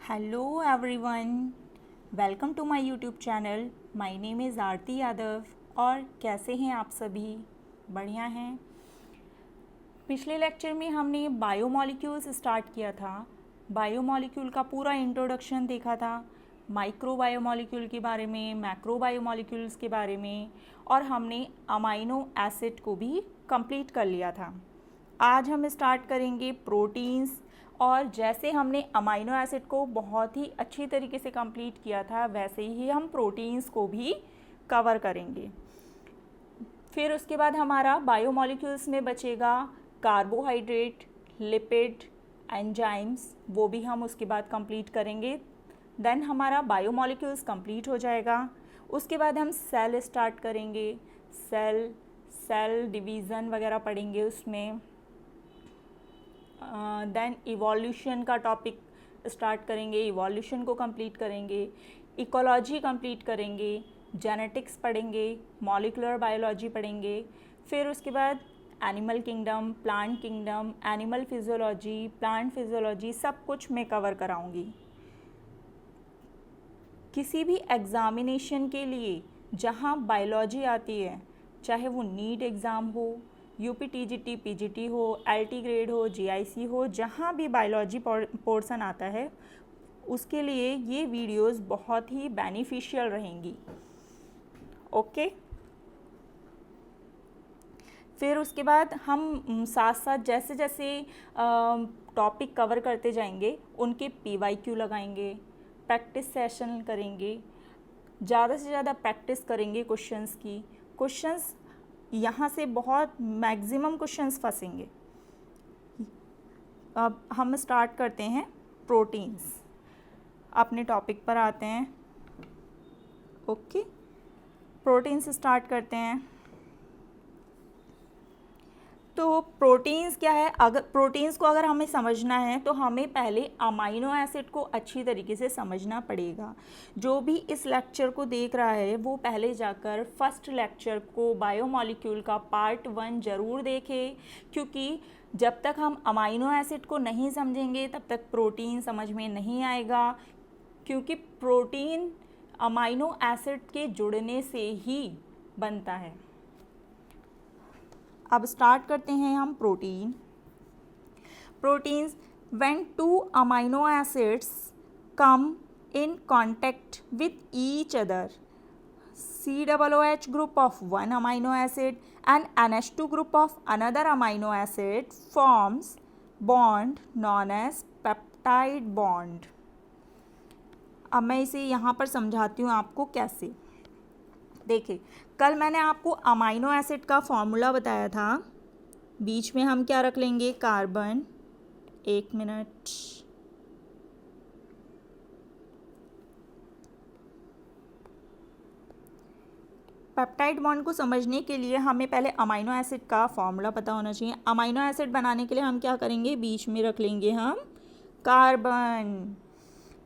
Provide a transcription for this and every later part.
Hello everyone, welcome to my YouTube channel. My name is Aarti Yadav. और कैसे हैं आप सभी? बढ़िया हैं। पिछले लेक्चर में हमने बायोमॉलिक्यूल्स स्टार्ट किया था। बायोमॉलिक्यूल का पूरा इंट्रोडक्शन देखा था, माइक्रो बायोमॉलिक्यूल के बारे में, मैक्रो बायोमॉलिक्यूल्स के बारे में, और हमने अमाइनो एसिड को भी कंप्लीट कर लिया था। आज हम स्टार्ट करेंगे प्रोटीन्स। और जैसे हमने अमाइनो एसिड को बहुत ही अच्छी तरीके से कंप्लीट किया था, वैसे ही हम प्रोटीन्स को भी कवर करेंगे। फिर उसके बाद हमारा बायोमॉलिक्यूल्स में बचेगा कार्बोहाइड्रेट, लिपिड, एंजाइम्स, वो भी हम उसके बाद कंप्लीट करेंगे। देन हमारा बायोमॉलिक्यूल्स कंप्लीट हो जाएगा। उसके बाद हम सेल स्टार्ट करेंगे। सेल डिवीज़न वगैरह पढ़ेंगे उसमें। देन इवोल्यूशन का टॉपिक स्टार्ट करेंगे, इवोल्यूशन को कंप्लीट करेंगे, इकोलॉजी कंप्लीट करेंगे, जेनेटिक्स पढ़ेंगे, मॉलिक्यूलर बायोलॉजी पढ़ेंगे। फिर उसके बाद animal kingdom, plant kingdom, animal physiology, plant physiology, सब कुछ मैं कवर कराऊंगी। किसी भी एग्ज़ामिनेशन के लिए जहाँ बायोलॉजी आती है, चाहे वो नीट एग्ज़ाम हो, यूपी टीजीटी पीजीटी हो, एलटी ग्रेड हो, जीआईसी हो, जहाँ भी बायोलॉजी पोर्शन आता है, उसके लिए ये वीडियोस बहुत ही बेनिफिशियल रहेंगी। ओके। फिर उसके बाद हम साथ साथ जैसे जैसे टॉपिक कवर करते जाएंगे, उनके पीवाईक्यू लगाएंगे, प्रैक्टिस सेशन करेंगे, ज़्यादा से ज़्यादा प्रैक्टिस करेंगे क्वेश्चंस की। क्वेश्चंस यहाँ से बहुत मैक्सिमम क्वेश्चंस फंसेंगे। अब हम स्टार्ट करते हैं प्रोटीन्स। अपने टॉपिक पर आते हैं। ओके, प्रोटीन्स स्टार्ट करते हैं। तो प्रोटीन्स क्या है? अगर प्रोटीन्स को अगर हमें समझना है तो हमें पहले अमाइनो एसिड को अच्छी तरीके से समझना पड़ेगा। जो भी इस लेक्चर को देख रहा है वो पहले जाकर फर्स्ट लेक्चर को बायोमॉलिक्यूल का पार्ट 1 ज़रूर देखे, क्योंकि जब तक हम अमाइनो एसिड को नहीं समझेंगे तब तक प्रोटीन समझ में नहीं आएगा, क्योंकि प्रोटीन अमाइनो एसिड के जुड़ने से ही बनता है। अब स्टार्ट करते हैं हम protein. Proteins, when two amino acids come in contact with each other, COOH group of one amino acid and NH2 group of another amino acid forms bond known as peptide bond। अब मैं इसे यहाँ पर समझाती हूँ आपको कैसे। देखिए, कल मैंने आपको अमाइनो एसिड का फॉर्मूला बताया था। बीच में हम क्या रख लेंगे? कार्बन। एक मिनट। पेप्टाइड बॉन्ड को समझने के लिए हमें पहले अमाइनो एसिड का फॉर्मूला पता होना चाहिए। अमाइनो एसिड बनाने के लिए हम क्या करेंगे? बीच में रख लेंगे हम कार्बन।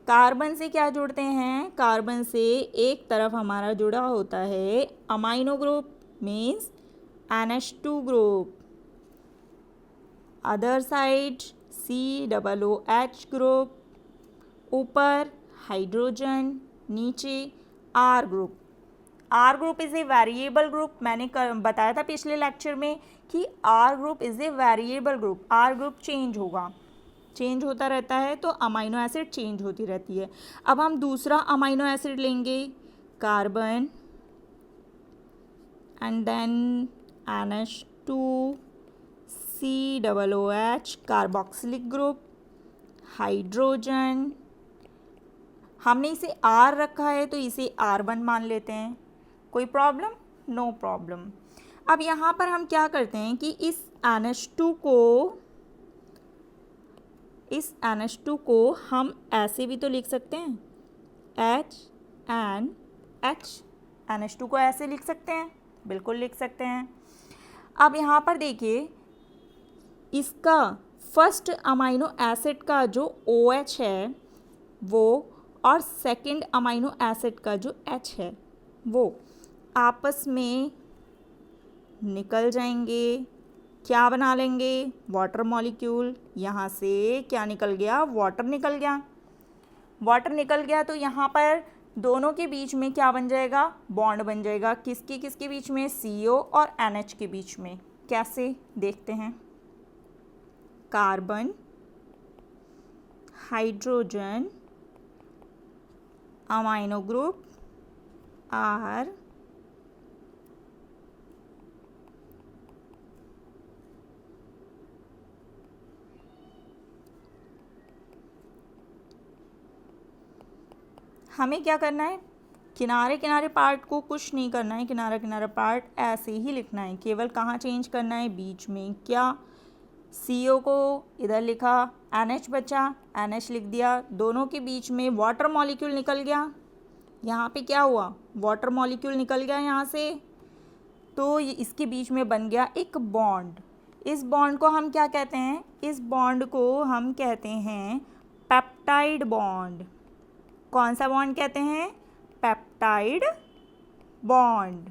कार्बन से क्या जुड़ते हैं? कार्बन से एक तरफ हमारा जुड़ा होता है amino group, means NH2 group, other side COOH group, ऊपर हाइड्रोजन, नीचे R group. R group is a variable group. मैंने बताया था पिछले लेक्चर में कि R group is a variable group. R group change होगा, चेंज होता रहता है, तो अमाइनो एसिड चेंज होती रहती है। अब हम दूसरा अमाइनो एसिड लेंगे, carbon, and then NH2 COOH carboxylic group, hydrogen. हमने इसे R रखा है तो इसे R1 मान लेते हैं। कोई प्रॉब्लम? No problem. अब यहाँ पर हम क्या करते हैं कि इस NH2 को हम ऐसे भी तो लिख सकते हैं, HNH। NH2 को ऐसे लिख सकते हैं, बिल्कुल लिख सकते हैं। अब यहाँ पर देखिए, इसका फर्स्ट अमाइनो एसिड का जो OH है वो, और सेकंड अमाइनो एसिड का जो H है वो आपस में निकल जाएंगे। क्या बना लेंगे? Water molecule. यहाँ से क्या निकल गया? वाटर निकल गया। वाटर निकल गया तो यहाँ पर दोनों के बीच में क्या बन जाएगा, बॉन्ड बन जाएगा। किसके किसके बीच में, CO और NH के बीच में। कैसे देखते हैं, carbon, hydrogen, amino group R हमें क्या करना है, किनारे किनारे पार्ट को कुछ नहीं करना है, किनारा किनारा पार्ट ऐसे ही लिखना है, केवल कहाँ चेंज करना है, बीच में। क्या, CO को इधर लिखा, NH बचा, NH लिख दिया, दोनों के बीच में वाटर मॉलिक्यूल निकल गया। यहाँ पे क्या हुआ, वाटर मॉलिक्यूल निकल गया यहाँ से, तो ये इसके बीच में बन गया एक बॉन्ड। इस बॉन्ड को हम क्या कहते हैं, इस बॉन्ड को हम कहते हैं पेप्टाइड बॉन्ड। कौन सा बॉन्ड कहते हैं, पेप्टाइड बॉन्ड।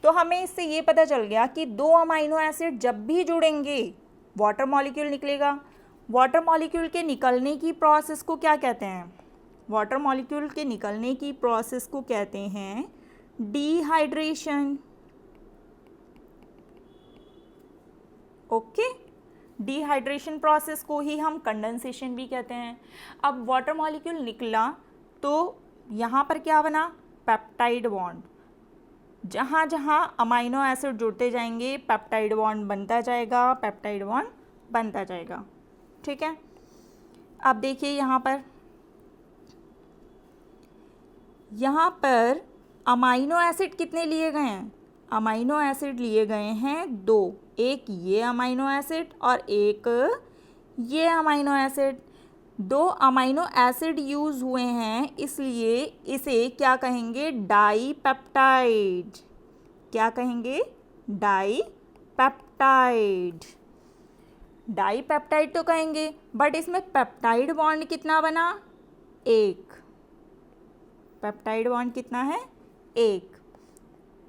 तो हमें इससे ये पता चल गया कि दो अमाइनो एसिड जब भी जुड़ेंगे वाटर मॉलिक्यूल निकलेगा। वाटर मॉलिक्यूल के निकलने की प्रोसेस को क्या कहते हैं, वाटर मॉलिक्यूल के निकलने की प्रोसेस को कहते हैं डिहाइड्रेशन। ओके, डिहाइड्रेशन प्रोसेस को ही हम कंडेंसेशन भी कहते हैं। अब वाटर मॉलिक्यूल निकला तो यहाँ पर क्या बना, पेप्टाइड बॉन्ड। जहाँ जहाँ अमाइनो एसिड जुड़ते जाएंगे पेप्टाइड बॉन्ड बनता जाएगा, पेप्टाइड बॉन्ड बनता जाएगा। ठीक है, अब देखिए यहाँ पर अमाइनो एसिड कितने लिए गए हैं, अमाइनो एसिड लिए गए हैं 2, एक ये अमाइनो एसिड और एक ये amino acid. 2 amino acid use हुए हैं, इसलिए इसे क्या कहेंगे, डाई पेप्टाइड। क्या कहेंगे, डाई पेप्टाइड। डाई पेप्टाइड तो कहेंगे, बट इसमें पेप्टाइड बॉन्ड कितना बना, 1। पेप्टाइड बॉन्ड कितना है, 1।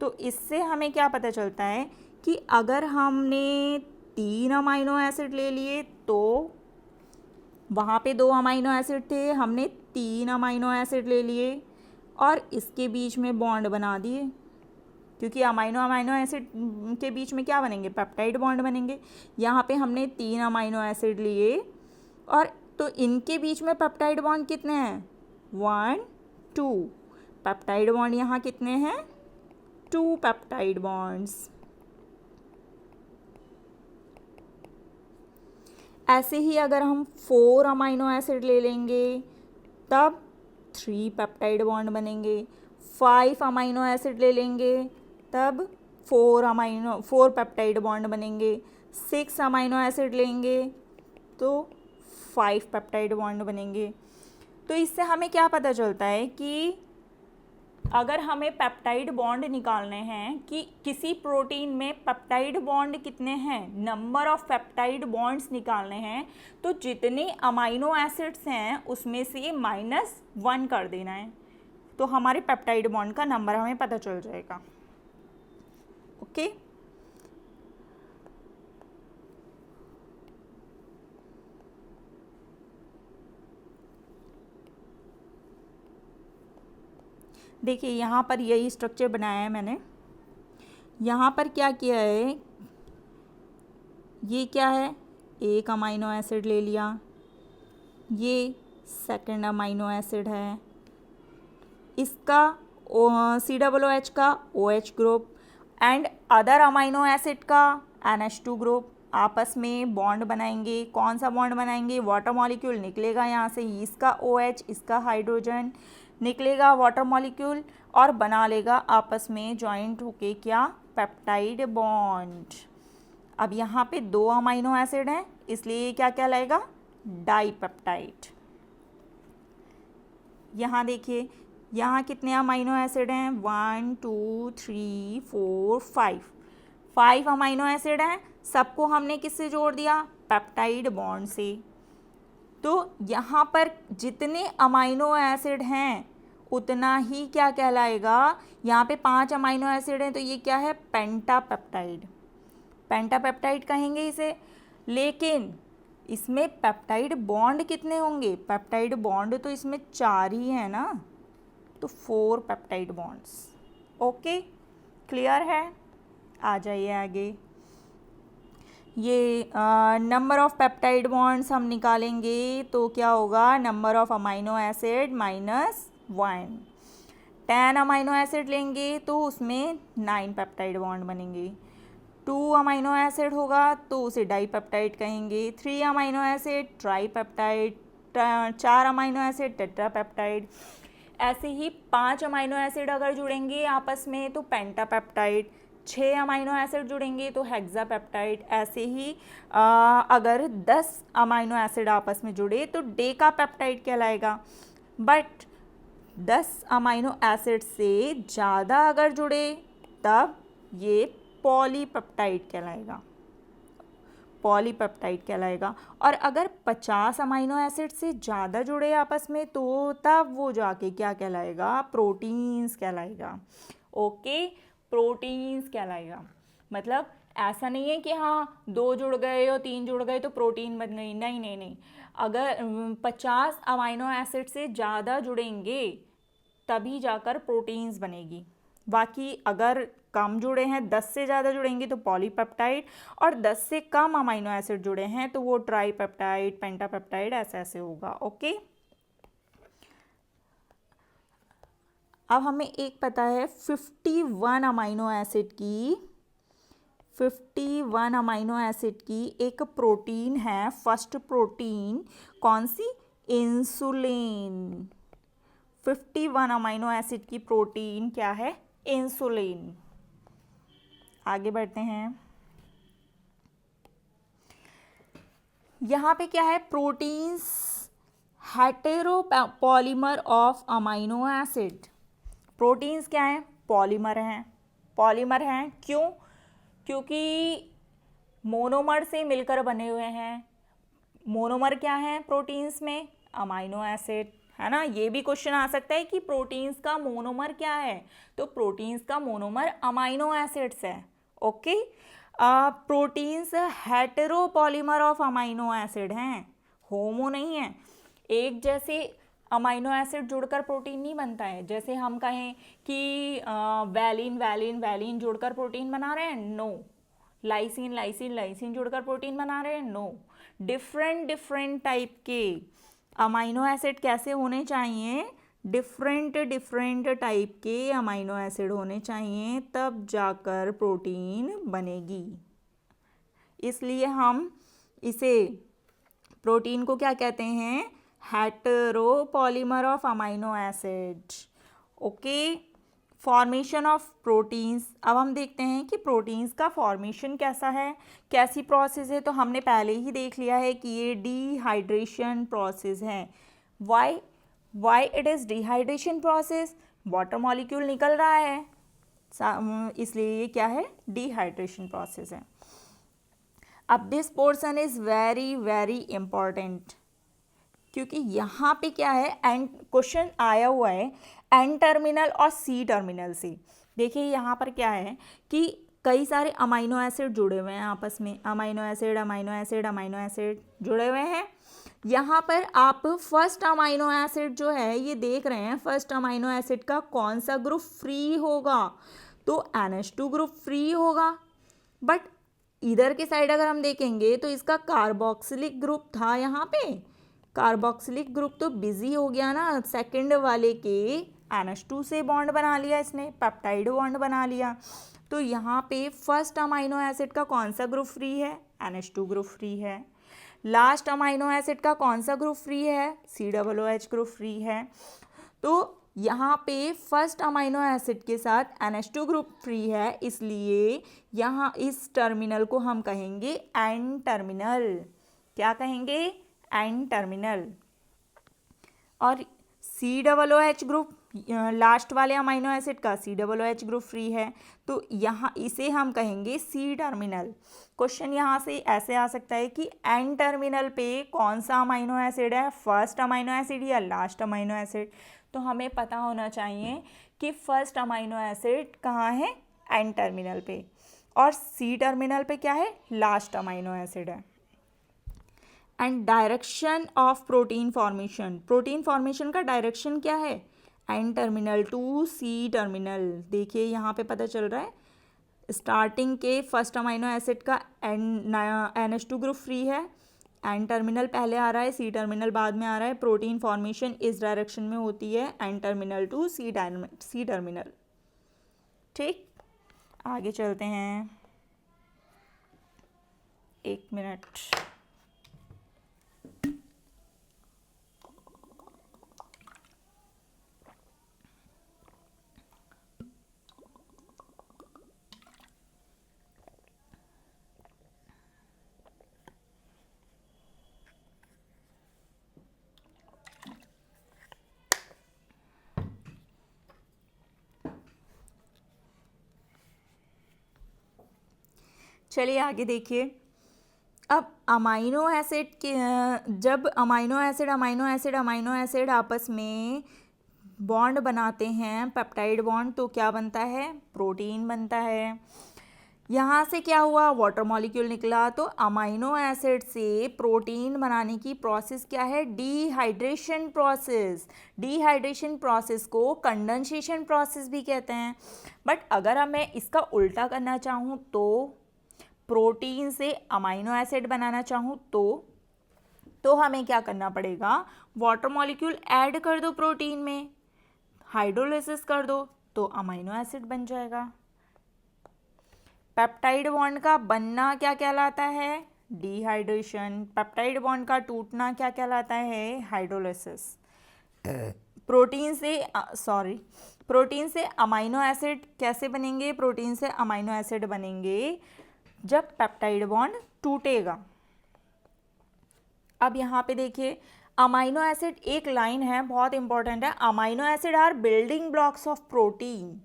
तो इससे हमें क्या पता चलता है कि अगर हमने 3 अमाइनो एसिड ले लिए तो वहाँ पे 2 अमाइनो एसिड थे, हमने 3 अमाइनो एसिड ले लिए और इसके बीच में बॉन्ड बना दिए, क्योंकि अमाइनो एसिड के बीच में क्या बनेंगे, पेप्टाइड बॉन्ड बनेंगे। यहाँ पे हमने 3 अमाइनो एसिड लिए और तो इनके बीच में पेप्टाइड बॉन्ड कितने हैं, 1 2। पेप्टाइड बॉन्ड यहाँ कितने हैं, 2 पेप्टाइड बॉन्ड्स। ऐसे ही अगर हम 4 अमाइनो एसिड ले लेंगे तब 3 पेप्टाइड बॉन्ड बनेंगे। 5 अमाइनो एसिड ले लेंगे तब 4 पेप्टाइड बॉन्ड बनेंगे। 6 अमाइनो एसिड लेंगे तो 5 पेप्टाइड बॉन्ड बनेंगे। तो इससे हमें क्या पता चलता है कि अगर हमें पेप्टाइड बॉन्ड निकालने हैं कि किसी प्रोटीन में पेप्टाइड बॉन्ड कितने हैं, नंबर ऑफ पेप्टाइड बॉन्ड्स निकालने हैं, तो जितने अमाइनो एसिड्स हैं उसमें से -1 कर देना है, तो हमारे पेप्टाइड बॉन्ड का नंबर हमें पता चल जाएगा। ओके, देखिए यहाँ पर यही स्ट्रक्चर बनाया है मैंने। यहाँ पर क्या किया है, ये क्या है, एक अमाइनो एसिड ले लिया, ये सेकंड अमाइनो एसिड है, इसका COOH का OH group and other amino acid का NH2 ग्रुप आपस में बॉन्ड बनाएंगे। कौन सा बॉन्ड बनाएंगे, वाटर मॉलिक्यूल निकलेगा यहाँ से, इसका OH इसका हाइड्रोजन निकलेगा वाटर मॉलिक्यूल और बना लेगा आपस में जॉइंट होके क्या, पेप्टाइड बॉन्ड। अब यहाँ पे 2 अमाइनो एसिड हैं इसलिए क्या कहलाएगा, डाईपेप्टाइड। यहाँ देखिए यहाँ कितने अमाइनो एसिड हैं, 1 2 3 4 5 अमाइनो एसिड हैं। सबको हमने किससे जोड़ दिया, पेप्टाइड बॉन्ड से। तो यहाँ पर जितने अमाइनो एसिड हैं उतना ही क्या कहलाएगा, यहाँ पे 5 अमाइनो एसिड हैं तो ये क्या है, पेंटापेप्टाइड। पेंटापेप्टाइड कहेंगे इसे। लेकिन इसमें पेप्टाइड बॉन्ड कितने होंगे? पेप्टाइड बॉन्ड तो इसमें 4 ही है ना, तो 4 पेप्टाइड बॉन्ड्स। ओके, क्लियर है? आ जाइए आगे। ये नंबर ऑफ पेप्टाइड बॉन्ड्स हम निकालेंगे तो क्या होगा? Number of amino acid -1। 10 amino acid लेंगे तो उसमें 9 पेप्टाइड बॉन्ड बनेंगे। 2 अमाइनो एसिड होगा तो उसे डाईपेप्टाइड कहेंगे। 3 amino acid tripeptide. 4 amino acid tetrapeptide. ऐसे ही 5 अमाइनो एसिड अगर जुड़ेंगे आपस में तो पेंटापेप्टाइड। 6 अमाइनो एसिड जुड़ेंगे तो हेक्सापेप्टाइड। ऐसे ही अगर 10 अमाइनो एसिड आपस में जुड़े तो डेकापेप्टाइड कहलाएगा। बट 10 अमाइनो एसिड से ज़्यादा अगर जुड़े तब ये पॉलीपेप्टाइड कहलाएगा। पॉलीपेप्टाइड कहलाएगा। और अगर 50 अमाइनो एसिड से ज़्यादा जुड़े आपस में तो तब वो जाके क्या कहलाएगा? प्रोटीन्स कहलाएगा। ओके, प्रोटीन्स कहलाएगा। मतलब ऐसा नहीं है कि हाँ 2 जुड़ गए और 3 जुड़ गए तो प्रोटीन बन गई। नहीं नहीं नहीं, अगर 50 अमाइनो एसिड से ज़्यादा जुड़ेंगे तभी जाकर प्रोटीन्स बनेगी। बाकी अगर कम जुड़े हैं, 10 से ज़्यादा जुड़ेंगे तो पॉलीपेप्टाइड, और 10 से कम अमाइनो एसिड जुड़े हैं तो वो ट्राईपेप्टाइड, पेंटापेप्टाइड, ऐसे ऐसे होगा। ओके, अब हमें एक पता है 51 अमाइनो एसिड की 51 अमाइनो एसिड की एक प्रोटीन है। फर्स्ट प्रोटीन कौन सी? इंसुलिन। 51 अमाइनो एसिड की प्रोटीन क्या है? इंसुलिन। आगे बढ़ते हैं। यहाँ पे क्या है? Proteins heteropolymer of amino acid. Proteins क्या है? पॉलीमर हैं। पॉलीमर हैं क्यों? क्योंकि मोनोमर से मिलकर बने हुए हैं। मोनोमर क्या है प्रोटीन्स में? अमाइनो एसिड, है ना। ये भी क्वेश्चन आ सकता है कि प्रोटीन्स का मोनोमर क्या है, तो प्रोटीन्स का मोनोमर अमाइनो एसिड्स है। Okay, proteins heteropolymer of amino acid हैं, होमो नहीं है। एक जैसे अमाइनो एसिड जुड़कर प्रोटीन नहीं बनता है। जैसे हम कहें कि वैलिन वैलिन वैलिन जुड़कर प्रोटीन बना रहे हैं, नो। लाइसिन लाइसिन लाइसिन जुड़कर प्रोटीन बना रहे हैं, नो। डिफरेंट डिफरेंट टाइप के अमाइनो एसिड कैसे होने चाहिए? डिफरेंट डिफरेंट टाइप के अमाइनो एसिड होने चाहिए, तब जाकर प्रोटीन बनेगी। इसलिए हम इसे प्रोटीन को क्या कहते हैं? Heteropolymer of amino acid. Okay, formation of proteins. अब हम देखते हैं कि प्रोटीन्स का फॉर्मेशन कैसा है, कैसी प्रोसेस है। तो हमने पहले ही देख लिया है कि ये डिहाइड्रेशन प्रोसेस है। Why it is dehydration process? Water molecule निकल रहा है, इसलिए ये क्या है? डिहाइड्रेशन प्रोसेस है। अब this portion is very very important, क्योंकि यहाँ पे क्या है, एंड क्वेश्चन आया हुआ है एन टर्मिनल और सी टर्मिनल से। देखिए यहाँ पर क्या है कि कई सारे अमाइनो एसिड जुड़े हुए हैं आपस में। Amino acid amino acid amino acid जुड़े हुए हैं। यहाँ पर आप फर्स्ट अमाइनो एसिड जो है ये देख रहे हैं, फर्स्ट अमाइनो एसिड का कौन सा ग्रुप फ्री होगा? तो NH2 ग्रुप फ्री होगा। बट इधर के साइड अगर हम देखेंगे तो इसका कार्बोक्सिलिक ग्रुप था। यहाँ पे कार्बोक्सिलिक ग्रुप तो बिजी हो गया ना, सेकंड वाले के NH2 से बॉन्ड बना लिया इसने, पेप्टाइड बॉन्ड बना लिया। तो यहाँ पे फर्स्ट अमाइनो एसिड का कौन सा ग्रुप फ्री है? NH2 ग्रुप फ्री है। लास्ट अमाइनो एसिड का कौन सा ग्रुप फ्री है? COOH ग्रुप फ्री है। तो यहाँ पे फर्स्ट अमाइनो एसिड के साथ NH2 ग्रुप फ्री है, इसलिए यहाँ इस टर्मिनल को हम कहेंगे एन टर्मिनल। क्या कहेंगे? N terminal. और COOH ग्रुप, लास्ट वाले अमाइनो एसिड का COOH ग्रुप फ्री है, तो यहाँ इसे हम कहेंगे सी टर्मिनल। क्वेश्चन यहाँ से ऐसे आ सकता है कि एन टर्मिनल पे कौन सा अमाइनो एसिड है, फर्स्ट अमाइनो एसिड या लास्ट अमाइनो एसिड? तो हमें पता होना चाहिए कि फर्स्ट अमाइनो एसिड कहाँ है? एन टर्मिनल पे, और सी टर्मिनल पे क्या है? लास्ट अमाइनो एसिड है। And direction of protein formation, protein formation का डायरेक्शन क्या है, N terminal to C terminal. देखिए यहाँ पे पता चल रहा है स्टार्टिंग के फर्स्ट अमाइनो एसिड का NH2 ग्रुप फ्री है, एन टर्मिनल पहले आ रहा है, सी टर्मिनल बाद में आ रहा है। प्रोटीन फॉर्मेशन इस डायरेक्शन में होती है, N terminal to C terminal. ठीक, आगे चलते हैं, 1 मिनट। चलिए आगे देखिए। अब अमाइनो एसिड के जब अमाइनो एसिड आपस में बॉन्ड बनाते हैं, पेप्टाइड बॉन्ड, तो क्या बनता है, प्रोटीन बनता है। यहाँ से क्या हुआ, वाटर मॉलिक्यूल निकला। तो अमाइनो एसिड से प्रोटीन बनाने की प्रोसेस क्या है, डिहाइड्रेशन प्रोसेस। डिहाइड्रेशन प्रोसेस को कंडेंसेशन प्रोसेस भी कहते हैं। बट अगर मैं इसका उल्टा करना चाहूँ, तो प्रोटीन से अमाइनो एसिड बनाना चाहूँ तो हमें क्या करना पड़ेगा, वाटर मॉलिक्यूल ऐड कर दो प्रोटीन में, हाइड्रोलिसिस कर दो तो अमाइनो एसिड बन जाएगा। पेप्टाइड बॉन्ड का बनना क्या कहलाता है, डिहाइड्रेशन। पेप्टाइड बॉन्ड का टूटना क्या कहलाता है, हाइड्रोलिसिस। प्रोटीन से अमाइनो एसिड कैसे बनेंगे, प्रोटीन से अमाइनो एसिड बनेंगे जब पेप्टाइड बॉन्ड टूटेगा। अब यहाँ पे देखिए, अमाइनो एसिड, एक लाइन है बहुत इंपॉर्टेंट है, amino acid are building blocks of protein.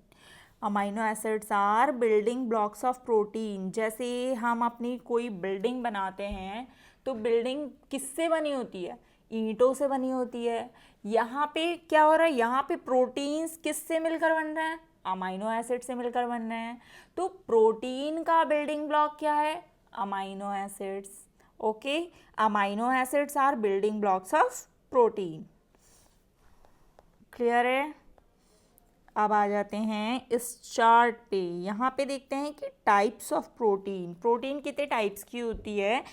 Amino acids are building blocks of protein. जैसे हम अपनी कोई बिल्डिंग बनाते हैं तो बिल्डिंग किससे बनी होती है, ईंटों से बनी होती है। यहाँ पे क्या हो रहा है, यहाँ पे प्रोटीन्स किससे मिलकर बन रहे हैं, अमाइनो एसिड से मिलकर बन रहे हैं। तो प्रोटीन का बिल्डिंग ब्लॉक क्या है, amino acids. Okay, amino acids are building blocks of protein. Clear है। अब आ जाते हैं इस चार्ट पे। यहाँ पे देखते हैं कि टाइप्स ऑफ प्रोटीन। प्रोटीन कितने टाइप्स की होती है,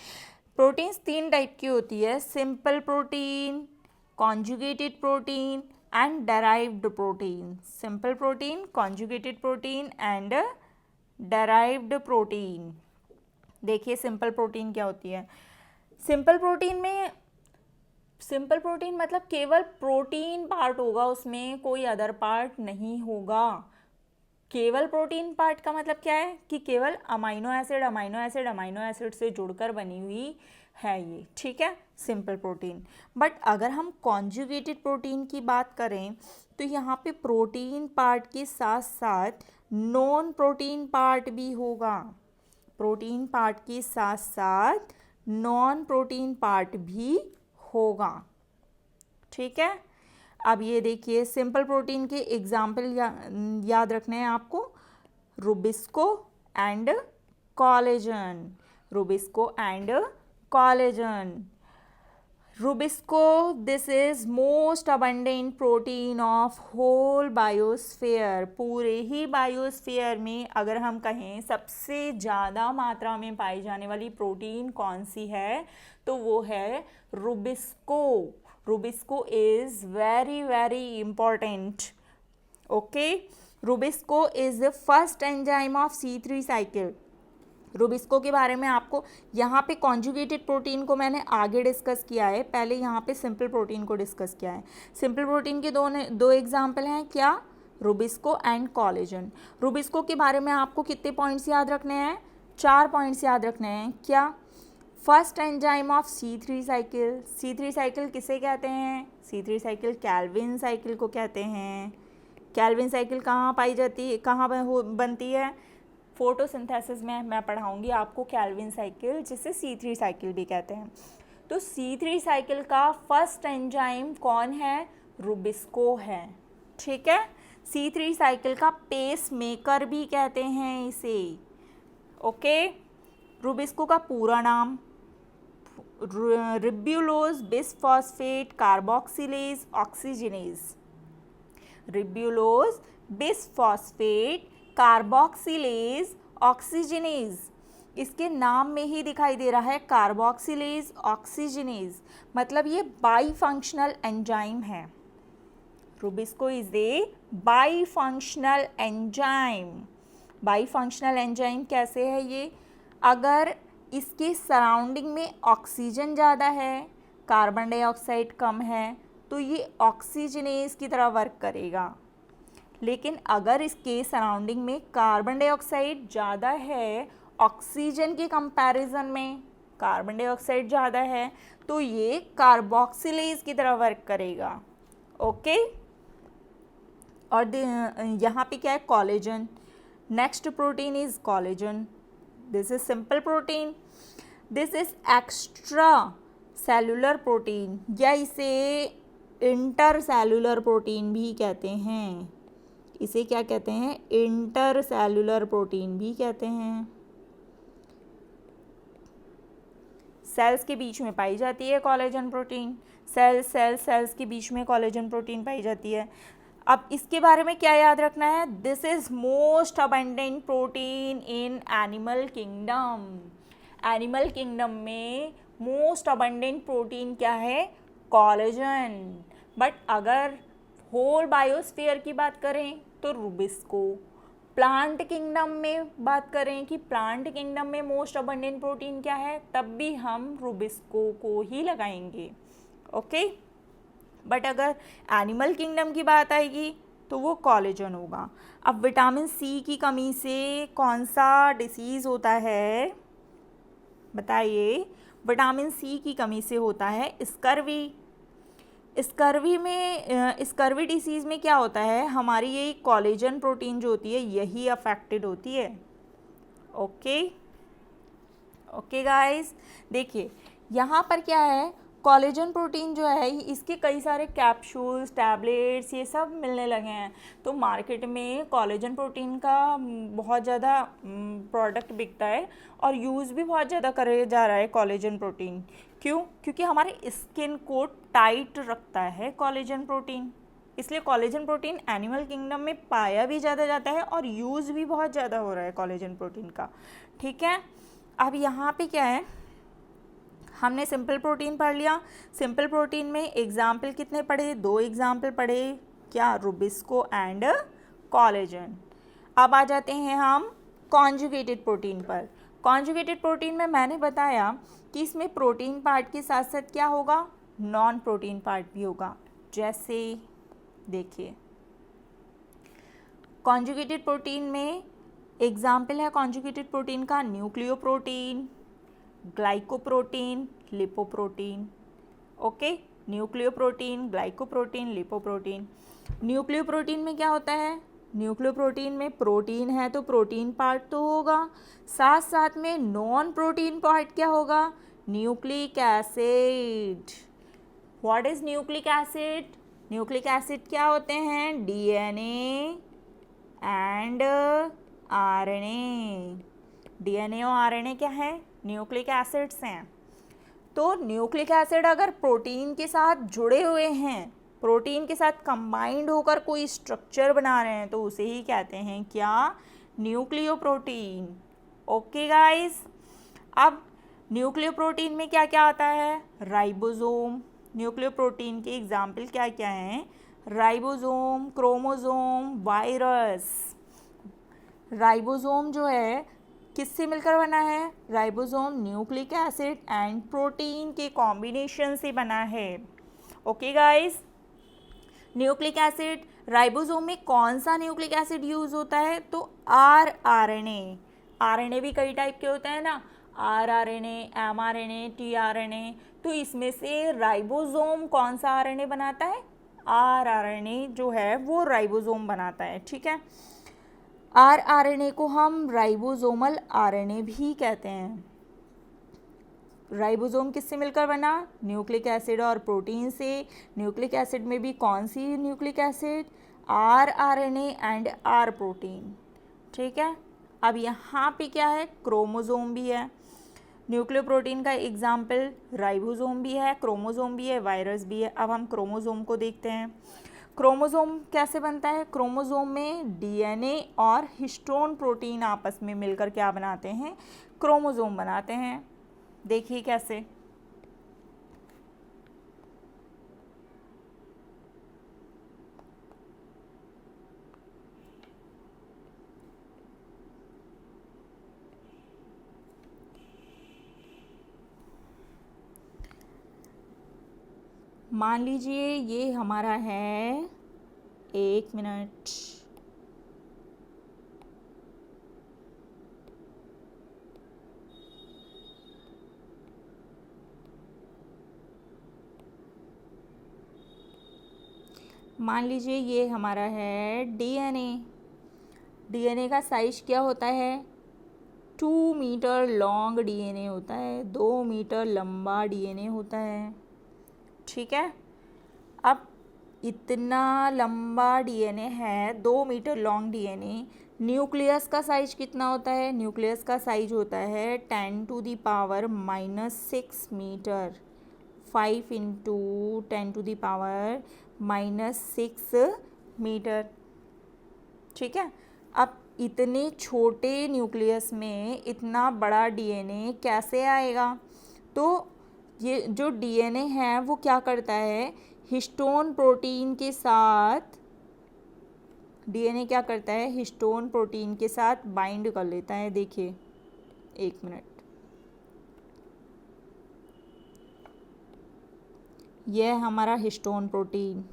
प्रोटीन्स 3 टाइप की होती है, simple protein, conjugated protein and derived protein. Simple protein, conjugated protein and derived protein. देखिए सिंपल प्रोटीन क्या होती है। सिंपल प्रोटीन मतलब केवल प्रोटीन पार्ट होगा, उसमें कोई अदर पार्ट नहीं होगा। केवल प्रोटीन पार्ट का मतलब क्या है कि केवल अमाइनो एसिड से जुड़कर बनी हुई है ये, ठीक है, सिंपल प्रोटीन। बट अगर हम कॉन्जुगेटेड प्रोटीन की बात करें तो यहाँ पे प्रोटीन पार्ट के साथ साथ नॉन प्रोटीन पार्ट भी होगा। प्रोटीन पार्ट के साथ साथ नॉन प्रोटीन पार्ट भी होगा, ठीक है। अब ये देखिए, सिंपल प्रोटीन के एग्जाम्पल याद रखने हैं आपको, rubisco and collagen. Rubisco and collagen. Rubisco, this is most abundant protein of whole biosphere. पूरे ही बायोस्फीयर में अगर हम कहें सबसे ज़्यादा मात्रा में पाई जाने वाली प्रोटीन कौन सी है, तो वो है Rubisco. Rubisco is very very important. Okay, Rubisco is the first enzyme of C3 cycle. Rubisco के बारे में आपको यहाँ पे कॉन्जुगेटेड प्रोटीन को मैंने आगे डिस्कस किया है, पहले यहाँ पे सिंपल प्रोटीन को डिस्कस किया है। सिंपल प्रोटीन के दो एग्जाम्पल हैं, क्या, रुबिस्को एंड कोलेजन। रुबिस्को के बारे में आपको कितने पॉइंट्स याद रखने हैं, 4 पॉइंट्स याद रखने हैं। क्या, first enzyme of C3 cycle. C3 cycle किसे कहते हैं, C3 साइकिल कैल्विन साइकिल को कहते हैं। कैल्विन साइकिल कहाँ पाई जाती है, कहाँ बनती है, फोटोसिंथेसिस में मैं पढ़ाऊंगी आपको कैल्विन साइकिल, जिसे C3 साइकिल भी कहते हैं। तो C3 साइकिल का फर्स्ट एंजाइम कौन है, रुबिस्को है, ठीक है। C3 साइकिल का पेस मेकर भी कहते हैं इसे। ओके, रुबिस्को का पूरा नाम, ribulose, bisphosphate, carboxylase, oxygenase. Ribulose, bisphosphate, carboxylase, oxygenase. इसके नाम में ही दिखाई दे रहा है कार्बोक्सिलेज, ऑक्सीजनेज, मतलब ये बाई फंक्शनल एंजाइम है। Rubisco is a by functional enzyme. By functional enzyme कैसे है ये? अगर इसके सराउंडिंग में ऑक्सीजन ज़्यादा है, कार्बन डाइऑक्साइड कम है, तो ये ऑक्सीजनेज की तरह वर्क करेगा। लेकिन अगर इसके सराउंडिंग में कार्बन डाइऑक्साइड ज़्यादा है, ऑक्सीजन के कंपैरिजन में कार्बन डाइऑक्साइड ज़्यादा है, तो ये कार्बोक्सिलेज की तरह वर्क करेगा। ओके। और यहाँ पे क्या है? Collagen. Next protein is collagen. This is simple protein. This is extra cellular protein, या इसे इंटर सेलुलर प्रोटीन भी कहते हैं। इसे क्या कहते हैं? इंटर सेलुलर प्रोटीन भी कहते हैं। सेल्स के बीच में पाई जाती है कोलेजन प्रोटीन। सेल्स के बीच में कोलेजन प्रोटीन पाई जाती है। अब इसके बारे में क्या याद रखना है? This is most abundant protein in animal kingdom. Animal kingdom में मोस्ट अबंडेंट प्रोटीन क्या है? कोलेजन। बट अगर होल बायोस्फीयर की बात करें तो रुबिस्को। प्लांट किंगडम में बात करें कि प्लांट किंगडम में मोस्ट अबंडेंट प्रोटीन क्या है, तब भी हम रुबिस्को को ही लगाएंगे। ओके। बट अगर एनिमल किंगडम की बात आएगी तो वो कोलेजन होगा। अब विटामिन सी की कमी से कौन सा डिसीज़ होता है? बताइए। विटामिन सी की कमी से होता है स्कर्वी। स्कर्वी डिसीज़ में क्या होता है? हमारी ये कोलेजन प्रोटीन जो होती है यही अफेक्टेड होती है। ओके गाइस, देखिए यहाँ पर क्या है, कोलेजन प्रोटीन जो है इसके कई सारे कैप्सूल्स, टैबलेट्स ये सब मिलने लगे हैं। तो मार्केट में कोलेजन प्रोटीन का बहुत ज़्यादा प्रोडक्ट बिकता है और यूज़ भी बहुत ज़्यादा करे जा रहा है कोलेजन प्रोटीन। क्यों? क्योंकि हमारे स्किन को टाइट रखता है कोलेजन प्रोटीन। इसलिए कोलेजन प्रोटीन एनिमल किंगडम में पाया भी ज़्यादा जाता है और यूज़ भी बहुत ज़्यादा हो रहा है कोलेजन प्रोटीन का। ठीक है। अब यहाँ पे क्या है, हमने सिंपल प्रोटीन पढ़ लिया। सिंपल प्रोटीन में एग्जाम्पल कितने पढ़े? 2 एग्जाम्पल पढ़े। क्या? Rubisco and collagen. अब आ जाते हैं हम कॉन्जुगेटेड प्रोटीन पर। कॉन्जुगेटेड प्रोटीन में मैंने बताया कि इसमें प्रोटीन पार्ट के साथ साथ क्या होगा? नॉन प्रोटीन पार्ट भी होगा। जैसे देखिए, कॉन्जुगेटेड प्रोटीन में एग्जाम्पल है कॉन्जुगेटेड प्रोटीन का nucleoprotein, glycoprotein, lipoprotein. Okay, nucleoprotein, glycoprotein, lipoprotein. Nucleoprotein में क्या होता है? न्यूक्लियोप्रोटीन में प्रोटीन है तो प्रोटीन पार्ट तो होगा, साथ साथ में नॉन प्रोटीन पार्ट क्या होगा? Nucleic acid. What is nucleic acid? Nucleic acid क्या होते हैं? DNA and RNA. डीएनए और आरएनए क्या है? न्यूक्लिक एसिड्स हैं। तो न्यूक्लिक एसिड अगर प्रोटीन के साथ जुड़े हुए हैं, प्रोटीन के साथ कंबाइंड होकर कोई स्ट्रक्चर बना रहे हैं, तो उसे ही कहते हैं क्या? न्यूक्लियोप्रोटीन। ओके गाइस, अब न्यूक्लियोप्रोटीन में क्या क्या आता है? राइबोसोम। न्यूक्लियोप्रोटीन के एग्जाम्पल क्या क्या हैं? Ribosome, chromosome, virus. राइबोसोम जो है किससे मिलकर बना है? Ribosome nucleic acid and protein के कॉम्बिनेशन से बना है। Okay guys, nucleic acid, ribosome में कौन सा न्यूक्लिक एसिड यूज होता है? तो आरएनए। आरएनए भी कई टाइप के होते हैं ना, आरआरएनए, एमआरएनए, टीआरएनए। तो इसमें से राइबोसोम कौन सा आरएनए बनाता है? आरआरएनए जो है वो राइबोसोम बनाता है। ठीक है। आरआरएनए को हम राइबोसोमल आरएनए भी कहते हैं। राइबोसोम किससे मिलकर बना? न्यूक्लिक एसिड और प्रोटीन से। न्यूक्लिक एसिड में भी कौन सी nucleic acid? RRNA and r protein. ठीक है। अब यहाँ पे क्या है? क्रोमोसोम भी है। न्यूक्लियोप्रोटीन का एग्जाम्पल राइबोसोम भी है, क्रोमोसोम भी है, वायरस भी है। अब हम क्रोमोसोम को देखते हैं। क्रोमोसोम कैसे बनता है? क्रोमोसोम में डीएनए और हिस्टोन प्रोटीन आपस में मिलकर क्या बनाते हैं? क्रोमोसोम बनाते हैं। देखिए कैसे। मान लीजिए ये हमारा है, 1 मिनट। मान लीजिए ये हमारा है डीएनए। डीएनए का साइज क्या होता है? 2 मीटर लॉन्ग डीएनए होता है, 2 मीटर लंबा डीएनए होता है। ठीक है। अब इतना लंबा डीएनए है, 2 मीटर लॉन्ग डीएनए। न्यूक्लियस का साइज कितना होता है? न्यूक्लियस का साइज होता है 10⁻⁻6 मीटर। 5 into 10⁻⁻6 metre. ठीक है। अब इतने छोटे न्यूक्लियस में इतना बड़ा डीएनए कैसे आएगा? तो ये जो डीएनए है वो क्या करता है? हिस्टोन प्रोटीन के साथ, डीएनए क्या करता है? हिस्टोन प्रोटीन के साथ बाइंड कर लेता है। देखिए, 1 मिनट। यह हमारा histone protein,